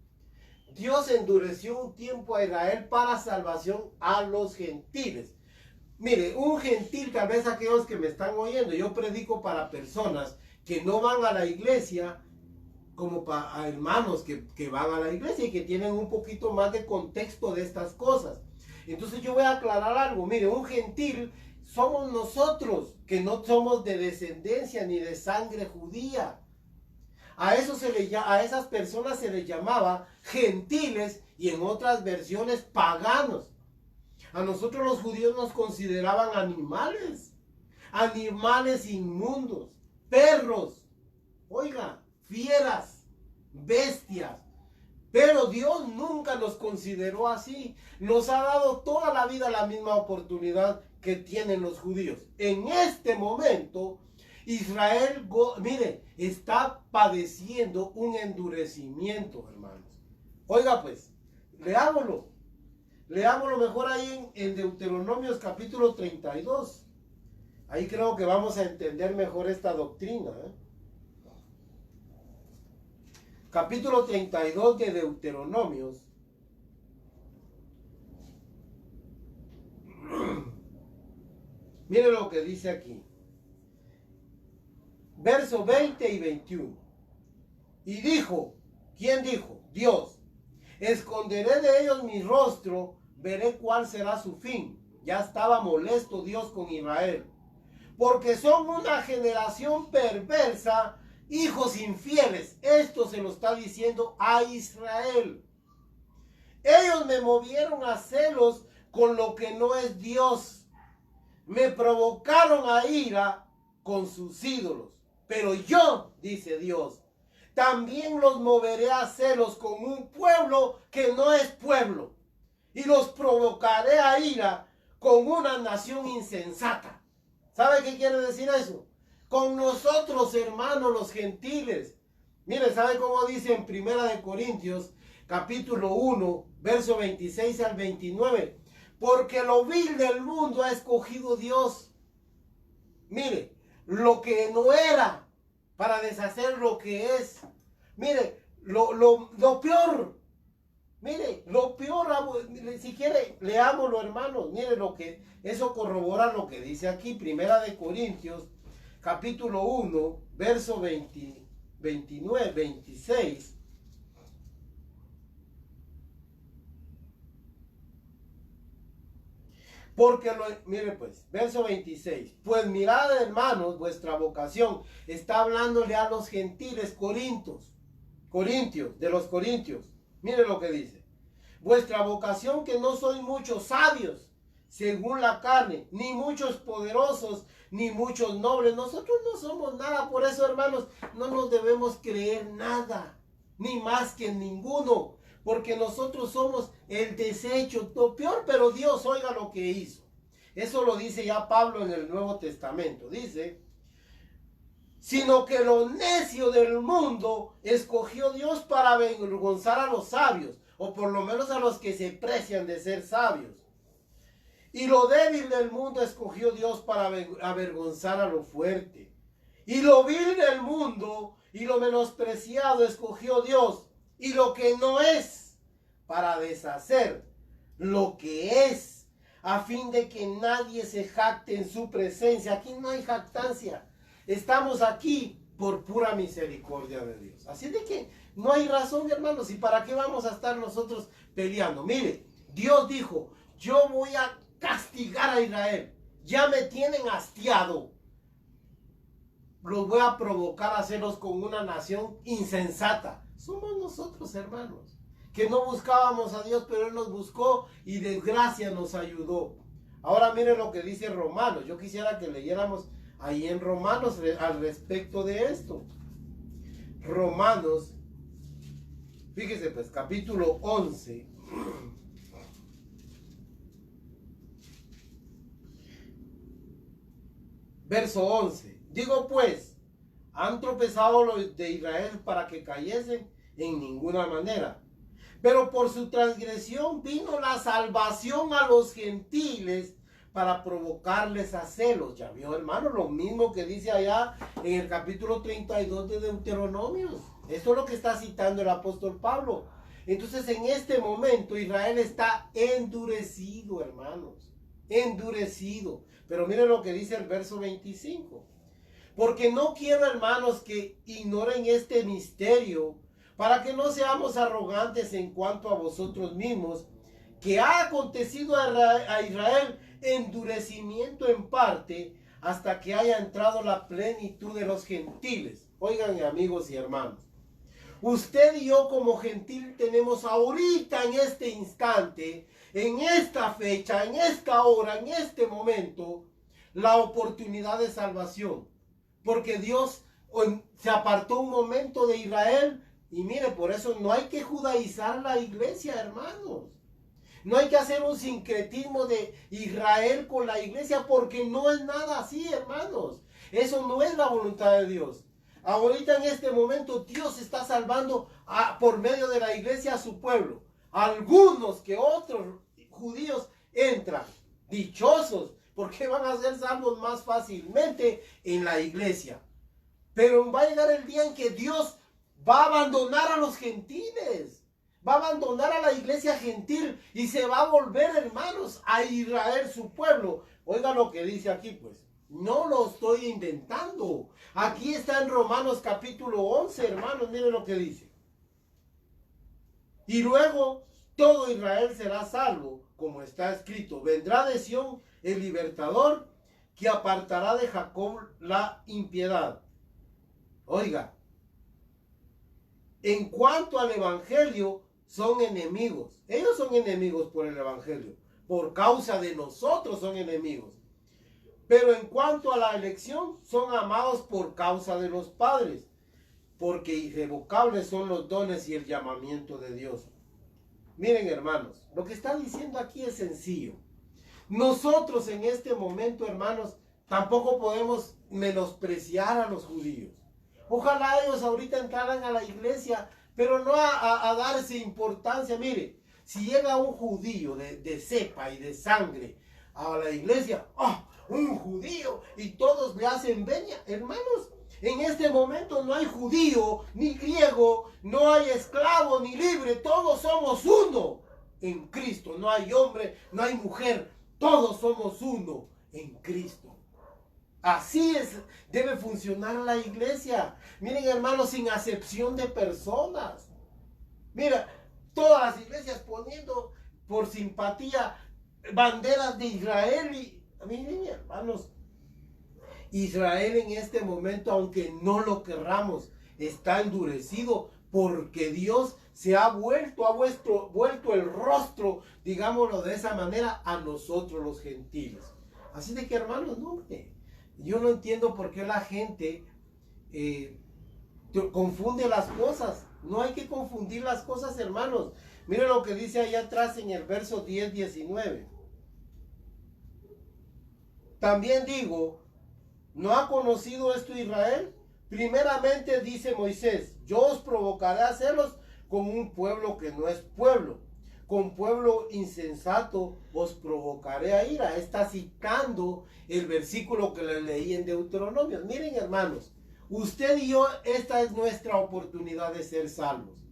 Dios endureció un tiempo a Israel para salvación a los gentiles. Mire, un gentil, tal vez aquellos que me están oyendo, yo predico para personas que no van a la iglesia, como para hermanos que van a la iglesia y que tienen un poquito más de contexto de estas cosas. Entonces yo voy a aclarar algo. Mire, un gentil somos nosotros, que no somos de descendencia ni de sangre judía. A esas personas se les llamaba gentiles y en otras versiones paganos. A nosotros los judíos nos consideraban animales inmundos, perros, oiga, fieras, bestias. Pero Dios nunca nos consideró así. Nos ha dado toda la vida la misma oportunidad que tienen los judíos. En este momento, Israel, mire, está padeciendo un endurecimiento, hermanos. Oiga pues, leámoslo. Leámoslo mejor ahí en Deuteronomios capítulo 32. Ahí creo que vamos a entender mejor esta doctrina, Capítulo 32 de Deuteronomios. Mire lo que dice aquí. Verso 20 y 21. Y dijo, ¿quién dijo? Dios. Esconderé de ellos mi rostro, veré cuál será su fin. Ya estaba molesto Dios con Israel. Porque son una generación perversa, hijos infieles. Esto se lo está diciendo a Israel. Ellos me movieron a celos con lo que no es Dios. Me provocaron a ira con sus ídolos. Pero yo, dice Dios, también los moveré a celos con un pueblo que no es pueblo. Y los provocaré a ira con una nación insensata. ¿Sabe qué quiere decir eso? Con nosotros, hermanos, los gentiles. Mire, ¿sabe cómo dice en Primera de Corintios, capítulo 1, verso 26 al 29? Porque lo vil del mundo ha escogido Dios. Mire, lo que no era para deshacer lo que es. Mire, lo peor. Mire, lo peor, si quiere, leámoslo, hermanos. Mire lo que, eso corrobora lo que dice aquí, Primera de Corintios, capítulo 1, verso 29, 26. Porque, mire pues, verso 26. Pues mirad, hermanos, vuestra vocación. Está hablándole a los gentiles corintios, de los corintios. Mire lo que dice. Vuestra vocación, que no sois muchos sabios, según la carne, ni muchos poderosos, ni muchos nobles. Nosotros no somos nada. Por eso, hermanos, no nos debemos creer nada, ni más que ninguno. Porque nosotros somos el desecho, lo peor, pero Dios, oiga lo que hizo. Eso lo dice ya Pablo en el Nuevo Testamento. Dice, sino que lo necio del mundo escogió Dios para avergonzar a los sabios, o por lo menos a los que se precian de ser sabios. Y lo débil del mundo escogió Dios para avergonzar a lo fuerte. Y lo vil del mundo y lo menospreciado escogió Dios, y lo que no es, para deshacer lo que es, a fin de que nadie se jacte en su presencia. Aquí no hay jactancia. Estamos aquí por pura misericordia de Dios. Así de que no hay razón, hermanos. ¿Y para qué vamos a estar nosotros peleando? Mire, Dios dijo, yo voy a castigar a Israel. Ya me tienen hastiado. Los voy a provocar a hacerlos con una nación insensata. Somos nosotros, hermanos, que no buscábamos a Dios, pero Él nos buscó y de gracia nos ayudó. Ahora mire lo que dice Romanos. Yo quisiera que leyéramos ahí en Romanos al respecto de esto. Romanos, fíjese pues, capítulo 11. Verso 11. Digo pues, ¿han tropezado los de Israel para que cayesen? En ninguna manera. Pero por su transgresión vino la salvación a los gentiles para provocarles a celos. Ya vio, hermano, lo mismo que dice allá en el capítulo 32 de Deuteronomios. Esto es lo que está citando el apóstol Pablo. Entonces, en este momento Israel está endurecido, hermanos. Endurecido. Pero miren lo que dice el verso 25. Porque no quiero, hermanos, que ignoren este misterio, para que no seamos arrogantes en cuanto a vosotros mismos, que ha acontecido a Israel endurecimiento en parte, hasta que haya entrado la plenitud de los gentiles. Oigan, amigos y hermanos, usted y yo como gentil tenemos ahorita, en este instante, en esta fecha, en esta hora, en este momento, la oportunidad de salvación. Porque Dios se apartó un momento de Israel Y mire, por eso no hay que judaizar la iglesia, hermanos. No hay que hacer un sincretismo de Israel con la iglesia, porque no es nada así, hermanos. Eso no es la voluntad de Dios. Ahorita en este momento Dios está salvando por medio de la iglesia a su pueblo. Algunos que otros judíos entran, dichosos, porque van a ser salvos más fácilmente en la iglesia. Pero va a llegar el día en que Dios va a abandonar a los gentiles. Va a abandonar a la iglesia gentil y se va a volver, hermanos, a Israel, su pueblo. Oiga lo que dice aquí, pues. No lo estoy inventando. Aquí está en Romanos capítulo 11, hermanos. Miren lo que dice. Y luego todo Israel será salvo, como está escrito. Vendrá de Sión el libertador, que apartará de Jacob la impiedad. Oiga, en cuanto al evangelio, son enemigos. Ellos son enemigos por el evangelio. Por causa de nosotros son enemigos. Pero en cuanto a la elección, son amados por causa de los padres. Porque irrevocables son los dones y el llamamiento de Dios. Miren, hermanos, lo que está diciendo aquí es sencillo. Nosotros en este momento, hermanos, tampoco podemos menospreciar a los judíos. Ojalá ellos ahorita entraran a la iglesia, pero no a darse importancia. Mire, si llega un judío de cepa y de sangre a la iglesia, ¡oh, un judío! Y todos le hacen veña. Hermanos, en este momento no hay judío, ni griego, no hay esclavo, ni libre. Todos somos uno en Cristo. No hay hombre, no hay mujer. Todos somos uno en Cristo. Así debe funcionar la iglesia. Miren, hermanos, sin acepción de personas. Mira, todas las iglesias poniendo por simpatía banderas de Israel. Y miren, hermanos, Israel en este momento, aunque no lo querramos, está endurecido porque Dios se ha vuelto el rostro, digámoslo de esa manera, a nosotros los gentiles. Así de que, hermanos, no, yo no entiendo por qué la gente confunde las cosas. No hay que confundir las cosas, hermanos. Miren lo que dice allá atrás en el verso 10-19. También digo, ¿no ha conocido esto Israel? Primeramente dice Moisés, yo os provocaré a hacerlos con un pueblo que no es pueblo. Con pueblo insensato os provocaré a ira. Está citando el versículo que le leí en Deuteronomio. Miren, hermanos, usted y yo, esta es nuestra oportunidad de ser salvos.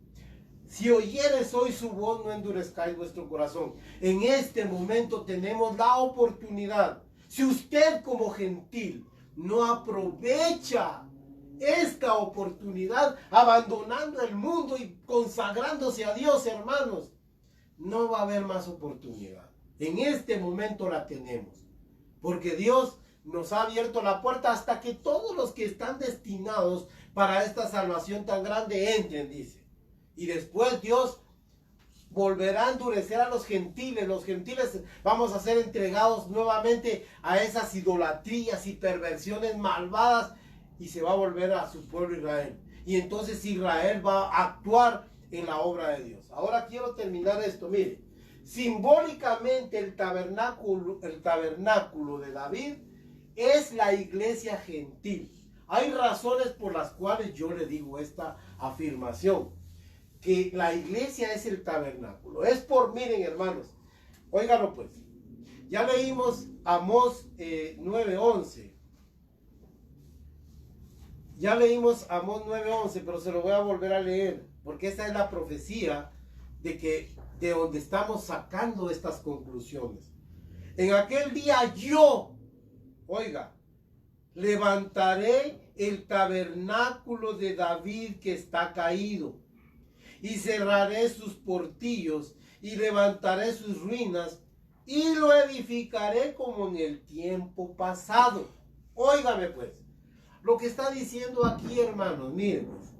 Si oyeres hoy su voz, no endurezcáis vuestro corazón. En este momento tenemos la oportunidad. Si usted como gentil no aprovecha esta oportunidad, abandonando el mundo y consagrándose a Dios, hermanos, no va a haber más oportunidad. En este momento la tenemos. Porque Dios nos ha abierto la puerta hasta que todos los que están destinados para esta salvación tan grande entren, dice. Y después Dios volverá a endurecer a los gentiles. Los gentiles vamos a ser entregados nuevamente a esas idolatrías y perversiones malvadas y se va a volver a su pueblo Israel. Y entonces Israel va a actuar en la obra de Dios. Ahora quiero terminar esto. Mire, simbólicamente el tabernáculo de David es la iglesia gentil. Hay razones por las cuales yo le digo esta afirmación, que la iglesia es el tabernáculo. Es por, miren, hermanos, óiganlo pues, ya leímos Amós 9:11. Ya leímos Amós 9:11, pero se lo voy a volver a leer, porque esa es la profecía de donde estamos sacando estas conclusiones. En aquel día yo, oiga, levantaré el tabernáculo de David que está caído, y cerraré sus portillos, y levantaré sus ruinas, y lo edificaré como en el tiempo pasado. Óigame pues, lo que está diciendo aquí, hermanos, miren pues,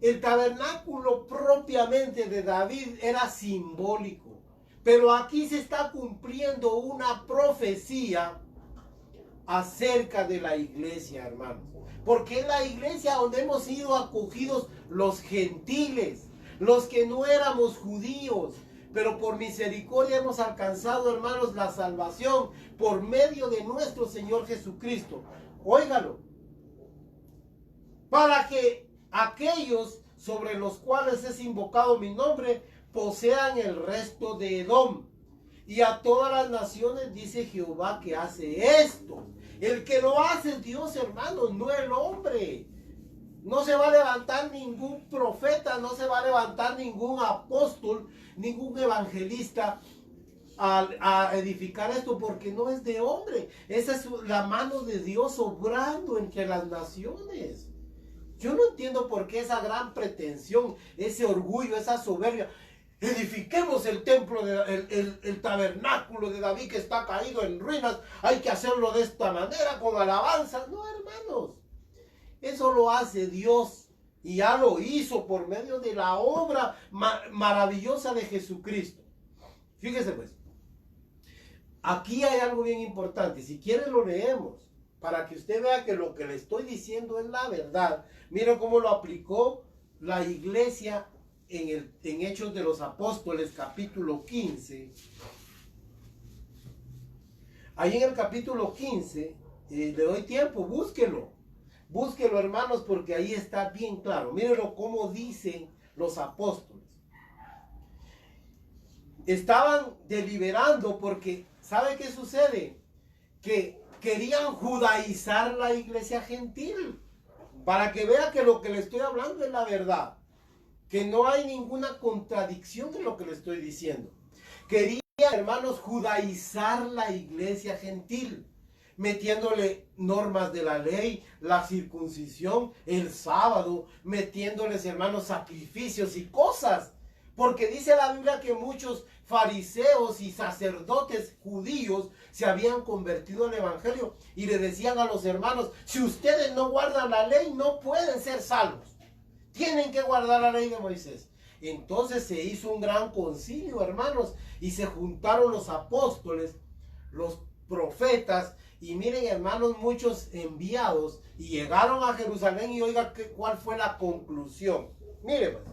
el tabernáculo propiamente de David era simbólico, pero aquí se está cumpliendo una profecía acerca de la iglesia, hermanos. Porque es la iglesia donde hemos sido acogidos los gentiles, los que no éramos judíos. Pero por misericordia hemos alcanzado, hermanos, la salvación por medio de nuestro Señor Jesucristo. Óigalo. Para que aquellos sobre los cuales es invocado mi nombre posean el resto de Edom. Y a todas las naciones dice Jehová que hace esto. El que lo hace es Dios, hermanos, no el hombre. No se va a levantar ningún profeta, no se va a levantar ningún apóstol, ningún evangelista a edificar esto, porque no es de hombre. Esa es la mano de Dios obrando entre las naciones. Yo no entiendo por qué esa gran pretensión, ese orgullo, esa soberbia. Edifiquemos el templo, el tabernáculo de David que está caído en ruinas. Hay que hacerlo de esta manera, con alabanza. No, hermanos. Eso lo hace Dios. Y ya lo hizo por medio de la obra maravillosa de Jesucristo. Fíjese pues. Aquí hay algo bien importante. Si quiere lo leemos. Para que usted vea que lo que le estoy diciendo es la verdad. Mira cómo lo aplicó la iglesia en Hechos de los Apóstoles, capítulo 15. Ahí en el capítulo 15, le doy tiempo, búsquelo. Búsquelo, hermanos, porque ahí está bien claro. Mírenlo cómo dicen los apóstoles. Estaban deliberando porque, ¿sabe qué sucede? Que querían judaizar la iglesia gentil. Para que vea que lo que le estoy hablando es la verdad. Que no hay ninguna contradicción en lo que le estoy diciendo. Querían, hermanos, judaizar la iglesia gentil, metiéndole normas de la ley, la circuncisión, el sábado, metiéndoles, hermanos, sacrificios y cosas. Porque dice la Biblia que muchos fariseos y sacerdotes judíos se habían convertido al evangelio y le decían a los hermanos: si ustedes no guardan la ley, no pueden ser salvos. Tienen que guardar la ley de Moisés. Entonces se hizo un gran concilio, hermanos, y se juntaron los apóstoles, los profetas, y miren, hermanos, muchos enviados, y llegaron a Jerusalén. Y oiga cuál fue la conclusión. Miren, pues,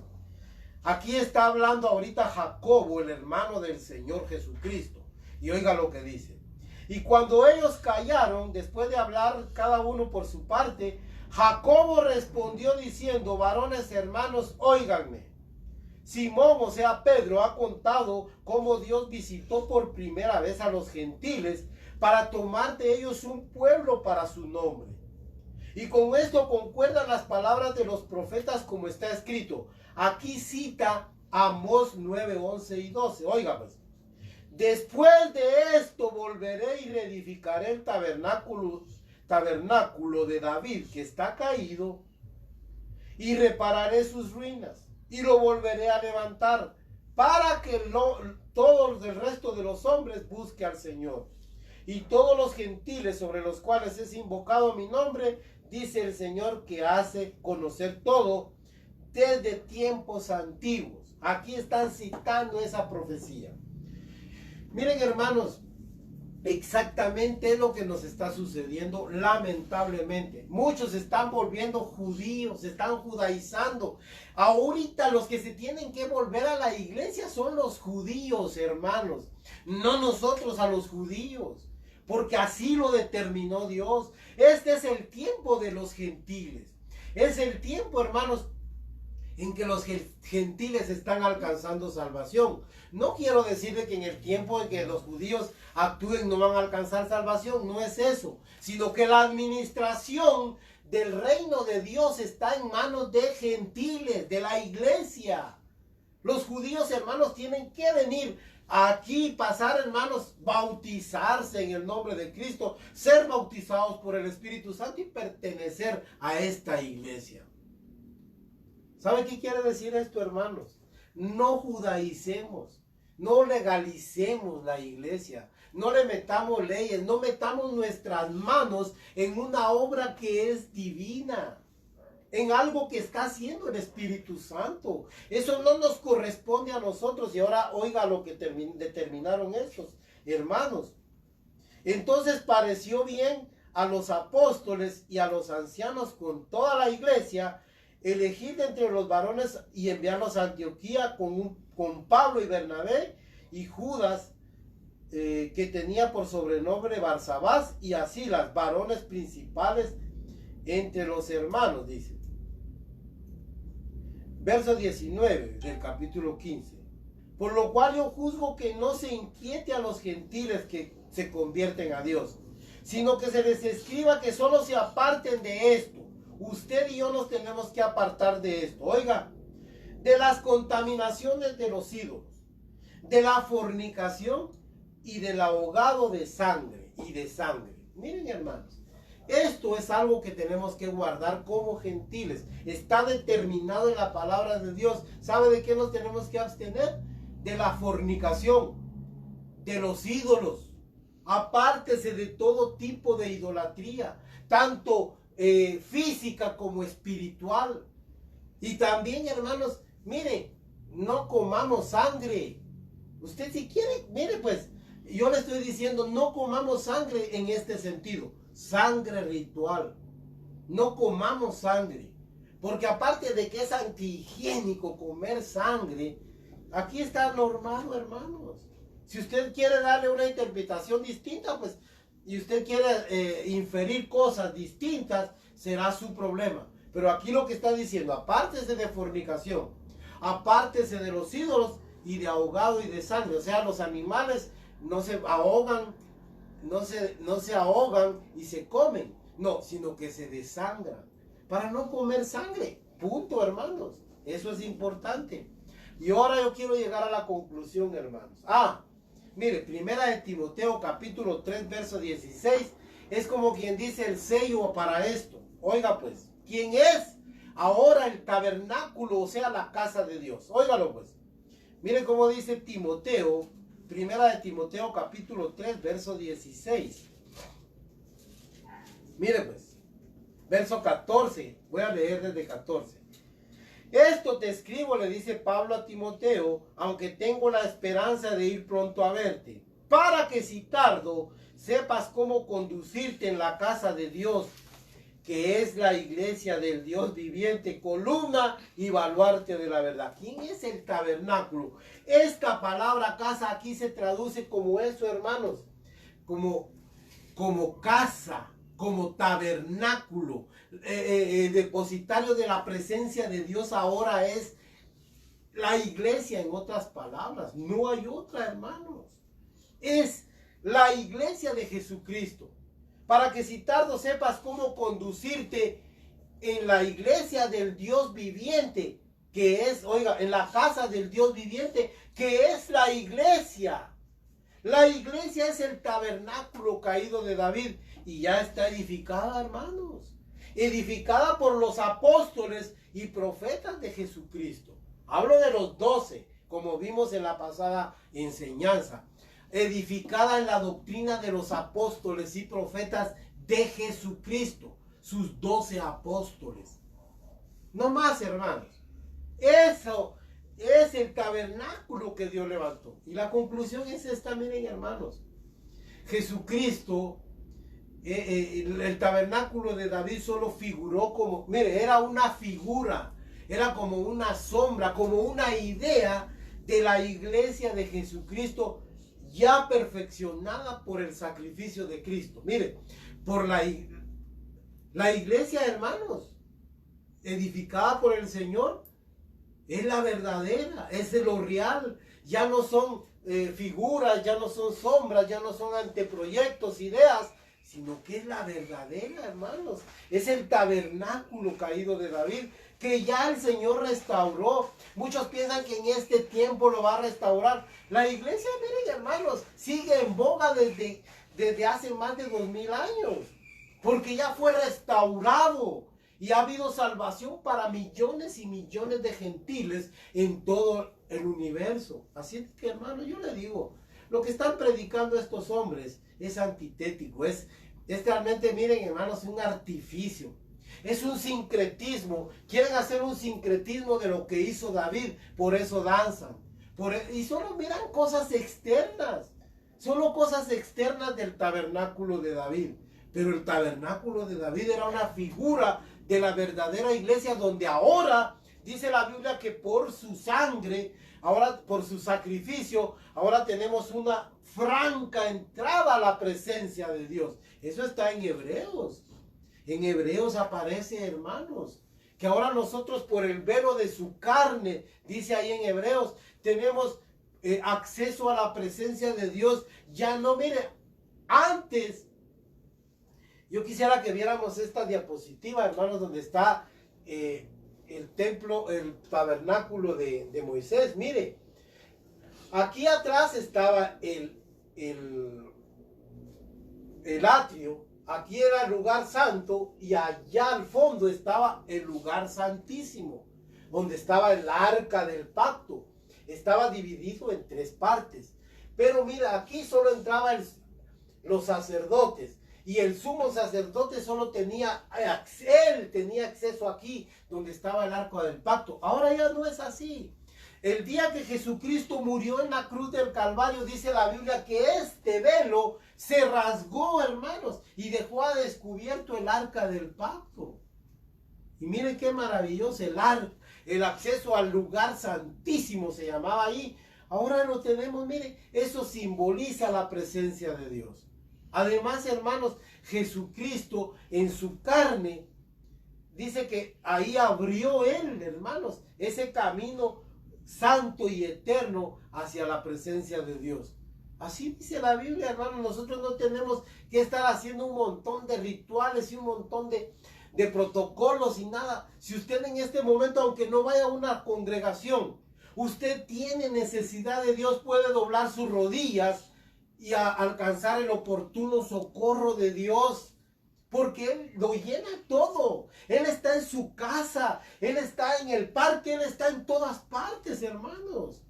aquí está hablando ahorita Jacobo, el hermano del Señor Jesucristo, y oiga lo que dice. Y cuando ellos callaron, después de hablar cada uno por su parte, Jacobo respondió diciendo: varones hermanos, óiganme. Simón, o sea Pedro, ha contado cómo Dios visitó por primera vez a los gentiles para tomar de ellos un pueblo para su nombre. Y con esto concuerdan las palabras de los profetas como está escrito. Aquí cita Amós 9, 11 y 12. Oiga pues. Después de esto volveré y reedificaré el tabernáculo de David que está caído, y repararé sus ruinas y lo volveré a levantar, para que todo el resto de los hombres busque al Señor, y todos los gentiles sobre los cuales es invocado mi nombre, dice el Señor, que hace conocer todo desde tiempos antiguos. Aquí están citando esa profecía. Miren, hermanos, exactamente es lo que nos está sucediendo, lamentablemente. Muchos se están volviendo judíos, se están judaizando. Ahorita los que se tienen que volver a la iglesia son los judíos, hermanos. No nosotros a los judíos, porque así lo determinó Dios. Este es el tiempo de los gentiles. Es el tiempo, hermanos, en que los gentiles están alcanzando salvación. No quiero decirle que en el tiempo en que los judíos actúen no van a alcanzar salvación, no es eso, sino que la administración del reino de Dios está en manos de gentiles, de la iglesia. Los judíos, hermanos, tienen que venir aquí, pasar, hermanos, bautizarse en el nombre de Cristo, ser bautizados por el Espíritu Santo y pertenecer a esta iglesia. ¿Sabe qué quiere decir esto, hermanos? No judaicemos, no legalicemos la iglesia, no le metamos leyes, no metamos nuestras manos en una obra que es divina, en algo que está haciendo el Espíritu Santo. Eso no nos corresponde a nosotros. Y ahora oiga lo que determinaron estos hermanos. Entonces pareció bien a los apóstoles y a los ancianos con toda la iglesia, elegir de entre los varones y enviarlos a Antioquía con Pablo y Bernabé y Judas, que tenía por sobrenombre Barsabás, y así las varones principales entre los hermanos, dice. Verso 19 del capítulo 15. Por lo cual yo juzgo que no se inquiete a los gentiles que se convierten a Dios, sino que se les escriba que solo se aparten de esto. Usted y yo nos tenemos que apartar de esto. Oiga, de las contaminaciones de los ídolos, de la fornicación y del ahogado de sangre y de sangre. Miren, hermanos, esto es algo que tenemos que guardar como gentiles. Está determinado en la palabra de Dios. ¿Sabe de qué nos tenemos que abstener? De la fornicación, de los ídolos. Apártese de todo tipo de idolatría, tanto física como espiritual. Y también, hermanos, mire, no comamos sangre. Usted si quiere, mire pues, yo le estoy diciendo, no comamos sangre en este sentido, sangre ritual. No comamos sangre, porque aparte de que es antihigiénico comer sangre, aquí está normado, hermanos. Si usted quiere darle una interpretación distinta, pues, y usted quiere inferir cosas distintas, será su problema. Pero aquí lo que está diciendo, apártese de fornicación, apártese de los ídolos y de ahogado y de sangre. O sea, los animales no se ahogan, no se ahogan y se comen, no, sino que se desangran para no comer sangre. Punto, hermanos. Eso es importante. Y ahora yo quiero llegar a la conclusión, hermanos. Mire, primera de Timoteo capítulo 3, verso 16, es como quien dice el sello para esto. Oiga pues, ¿quién es ahora el tabernáculo, o sea, la casa de Dios? Óigalo pues. Mire cómo dice Timoteo, primera de Timoteo capítulo 3, verso 16. Mire pues, verso 14, voy a leer desde 14. Esto te escribo, le dice Pablo a Timoteo, aunque tengo la esperanza de ir pronto a verte, para que si tardo, sepas cómo conducirte en la casa de Dios, que es la iglesia del Dios viviente, columna y baluarte de la verdad. ¿Quién es el tabernáculo? Esta palabra casa aquí se traduce como eso, hermanos, como casa, como tabernáculo. El depositario de la presencia de Dios ahora es la iglesia, en otras palabras. No hay otra, hermanos. Es la iglesia de Jesucristo. Para que si tardo sepas cómo conducirte en la iglesia del Dios viviente, que es, oiga, en la casa del Dios viviente, que es la iglesia. La iglesia es el tabernáculo caído de David y ya está edificada, hermanos. Edificada por los apóstoles y profetas de Jesucristo. Hablo de los 12, como vimos en la pasada enseñanza. Edificada en la doctrina de los apóstoles y profetas de Jesucristo, sus 12 apóstoles. No más, hermanos. Eso es el tabernáculo que Dios levantó. Y la conclusión es esta, miren, hermanos. Jesucristo, el tabernáculo de David solo figuró como, mire, era una figura, era como una sombra, como una idea de la iglesia de Jesucristo, ya perfeccionada por el sacrificio de Cristo. Mire, por la iglesia, hermanos, edificada por el Señor, es la verdadera, es de lo real. Ya no son figuras, ya no son sombras, ya no son anteproyectos, ideas, sino que es la verdadera, hermanos. Es el tabernáculo caído de David, que ya el Señor restauró. Muchos piensan que en este tiempo lo va a restaurar. La iglesia, miren, hermanos, sigue en boga desde hace más de 2000 años, porque ya fue restaurado y ha habido salvación para millones y millones de gentiles en todo el universo. Así que, hermano, yo le digo, lo que están predicando estos hombres es antitético, es realmente, miren, hermanos, un artificio. Es un sincretismo. Quieren hacer un sincretismo de lo que hizo David. Por eso danzan. Y solo miran cosas externas. Solo cosas externas del tabernáculo de David. Pero el tabernáculo de David era una figura de la verdadera iglesia, donde ahora dice la Biblia que por su sangre, ahora por su sacrificio, ahora tenemos una franca entrada a la presencia de Dios. Eso está en Hebreos. En Hebreos aparece, hermanos, que ahora nosotros por el velo de su carne, dice ahí en Hebreos, tenemos acceso a la presencia de Dios. Ya no, mire, antes, yo quisiera que viéramos esta diapositiva, hermanos, donde está el templo, el tabernáculo de Moisés. Mire, aquí atrás estaba el atrio, aquí era el lugar santo, y allá al fondo estaba el lugar santísimo, donde estaba el arca del pacto. Estaba dividido en 3 partes. Pero mira, aquí solo entraban los sacerdotes. Y el sumo sacerdote solo tenía acceso aquí, donde estaba el arca del pacto. Ahora ya no es así. El día que Jesucristo murió en la cruz del Calvario, dice la Biblia que este velo se rasgó, hermanos, y dejó a descubierto el arca del pacto. Y miren qué maravilloso el acceso al lugar santísimo se llamaba ahí. Ahora lo tenemos, miren, eso simboliza la presencia de Dios. Además, hermanos, Jesucristo en su carne, dice que ahí abrió él, hermanos, ese camino santo y eterno hacia la presencia de Dios. Así dice la Biblia, hermanos. Nosotros no tenemos que estar haciendo un montón de rituales y un montón de protocolos y nada. Si usted en este momento, aunque no vaya a una congregación, usted tiene necesidad de Dios, puede doblar sus rodillas y alcanzar el oportuno socorro de Dios, porque Él lo llena todo. Él está en su casa, Él está en el parque, Él está en todas partes, hermanos.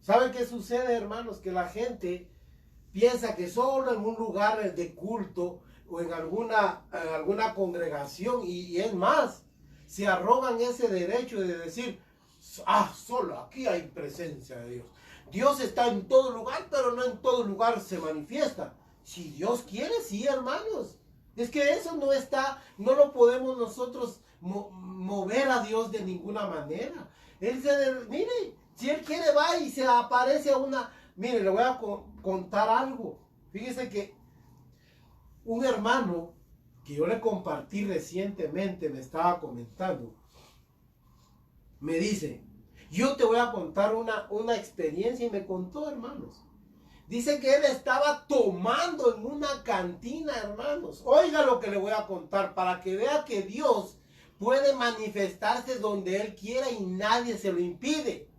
¿Saben qué sucede, hermanos? Que la gente piensa que solo en un lugar de culto o en alguna congregación, y es más, se arrogan ese derecho de decir, solo aquí hay presencia de Dios. Dios está en todo lugar, pero no en todo lugar se manifiesta. Si Dios quiere, sí, hermanos. Es que eso no está, no lo podemos nosotros mover a Dios de ninguna manera. Mire, si Él quiere va y se aparece a una... Mire, le voy a contar algo. Fíjese que un hermano que yo le compartí recientemente me estaba comentando. Me dice, yo te voy a contar una experiencia, y me contó, hermanos. Dice que él estaba tomando en una cantina, hermanos. Oiga lo que le voy a contar para que vea que Dios puede manifestarse donde Él quiera y nadie se lo impide.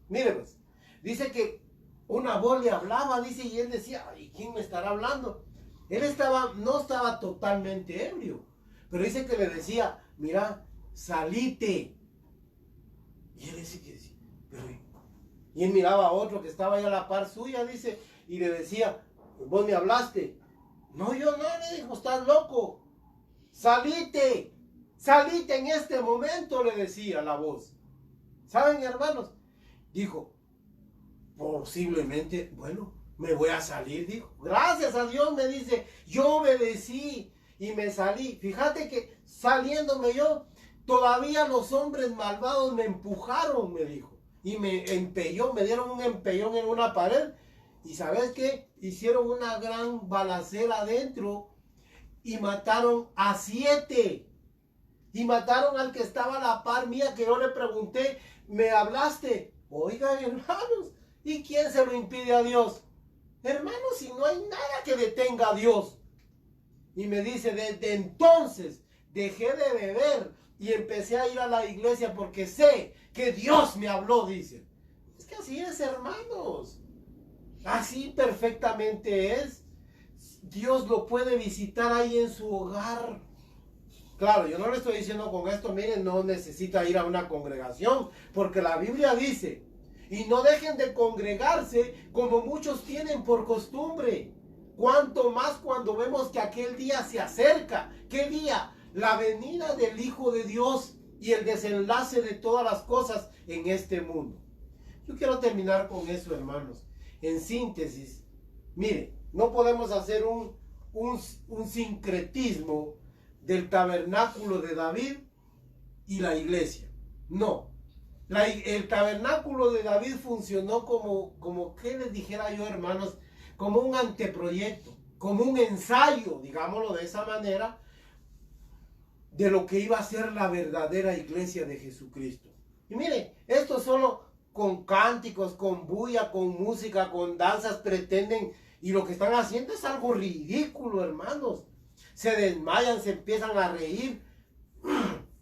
Mire pues, dice que una voz le hablaba, dice, y él decía, ¿y quién me estará hablando? Él no estaba totalmente ebrio, pero dice que le decía, mira, salite. Y él dice que sí, pero... Y él miraba a otro que estaba ahí a la par suya, dice, y le decía, vos me hablaste. No, yo no, le dijo, estás loco. Salite, salite en este momento, le decía la voz. ¿Saben, hermanos? Dijo, posiblemente, bueno, me voy a salir, dijo. Gracias a Dios, me dice, yo obedecí y me salí. Fíjate que saliéndome yo, todavía los hombres malvados me empujaron, me dijo. Y me dieron un empellón en una pared. Y ¿sabes qué? Hicieron una gran balacera adentro y mataron a 7. Y mataron al que estaba a la par mía, que yo le pregunté, ¿me hablaste? Oigan, hermanos, ¿y quién se lo impide a Dios? Hermanos, si no hay nada que detenga a Dios. Y me dice, desde entonces dejé de beber y empecé a ir a la iglesia porque sé que Dios me habló, dice. Es que así es, hermanos. Así perfectamente es. Dios lo puede visitar ahí en su hogar. Claro, yo no le estoy diciendo con esto, miren, no necesita ir a una congregación, porque la Biblia dice, y no dejen de congregarse como muchos tienen por costumbre. Cuanto más cuando vemos que aquel día se acerca. ¿Qué día? La venida del Hijo de Dios y el desenlace de todas las cosas en este mundo. Yo quiero terminar con eso, hermanos. En síntesis, mire, no podemos hacer un sincretismo del tabernáculo de David y la iglesia. No. El tabernáculo de David funcionó como ¿qué les dijera yo, hermanos? Como un anteproyecto, como un ensayo, digámoslo de esa manera, de lo que iba a ser la verdadera iglesia de Jesucristo. Y mire, esto solo con cánticos, con bulla, con música, con danzas pretenden, y lo que están haciendo es algo ridículo, hermanos. Se desmayan, se empiezan a reír,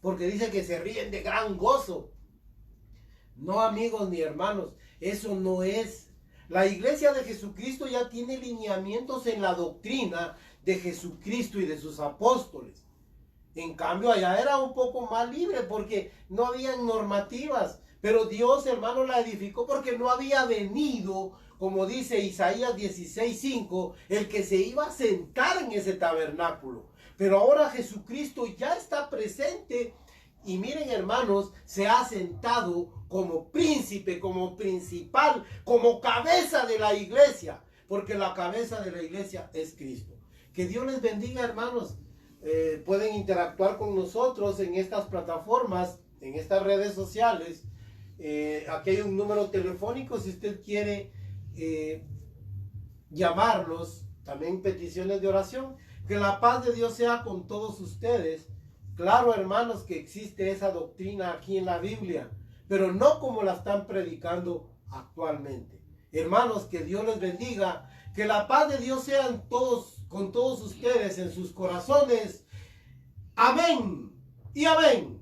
porque dice que se ríen de gran gozo. No, amigos ni hermanos, eso no es. La iglesia de Jesucristo ya tiene lineamientos en la doctrina de Jesucristo y de sus apóstoles. En cambio, allá era un poco más libre porque no había normativas. Pero Dios, hermano, la edificó porque no había venido, como dice Isaías 16:5, el que se iba a sentar en ese tabernáculo. Pero ahora Jesucristo ya está presente. Y miren, hermanos, se ha sentado como príncipe, como principal, como cabeza de la iglesia. Porque la cabeza de la iglesia es Cristo. Que Dios les bendiga, hermanos. Pueden interactuar con nosotros en estas plataformas, en estas redes sociales. Aquí hay un número telefónico si usted quiere llamarlos. También peticiones de oración. Que la paz de Dios sea con todos ustedes. Claro, hermanos, que existe esa doctrina aquí en la Biblia, pero no como la están predicando actualmente. Hermanos, que Dios les bendiga. Que la paz de Dios sea con todos ustedes en sus corazones. Amén y amén.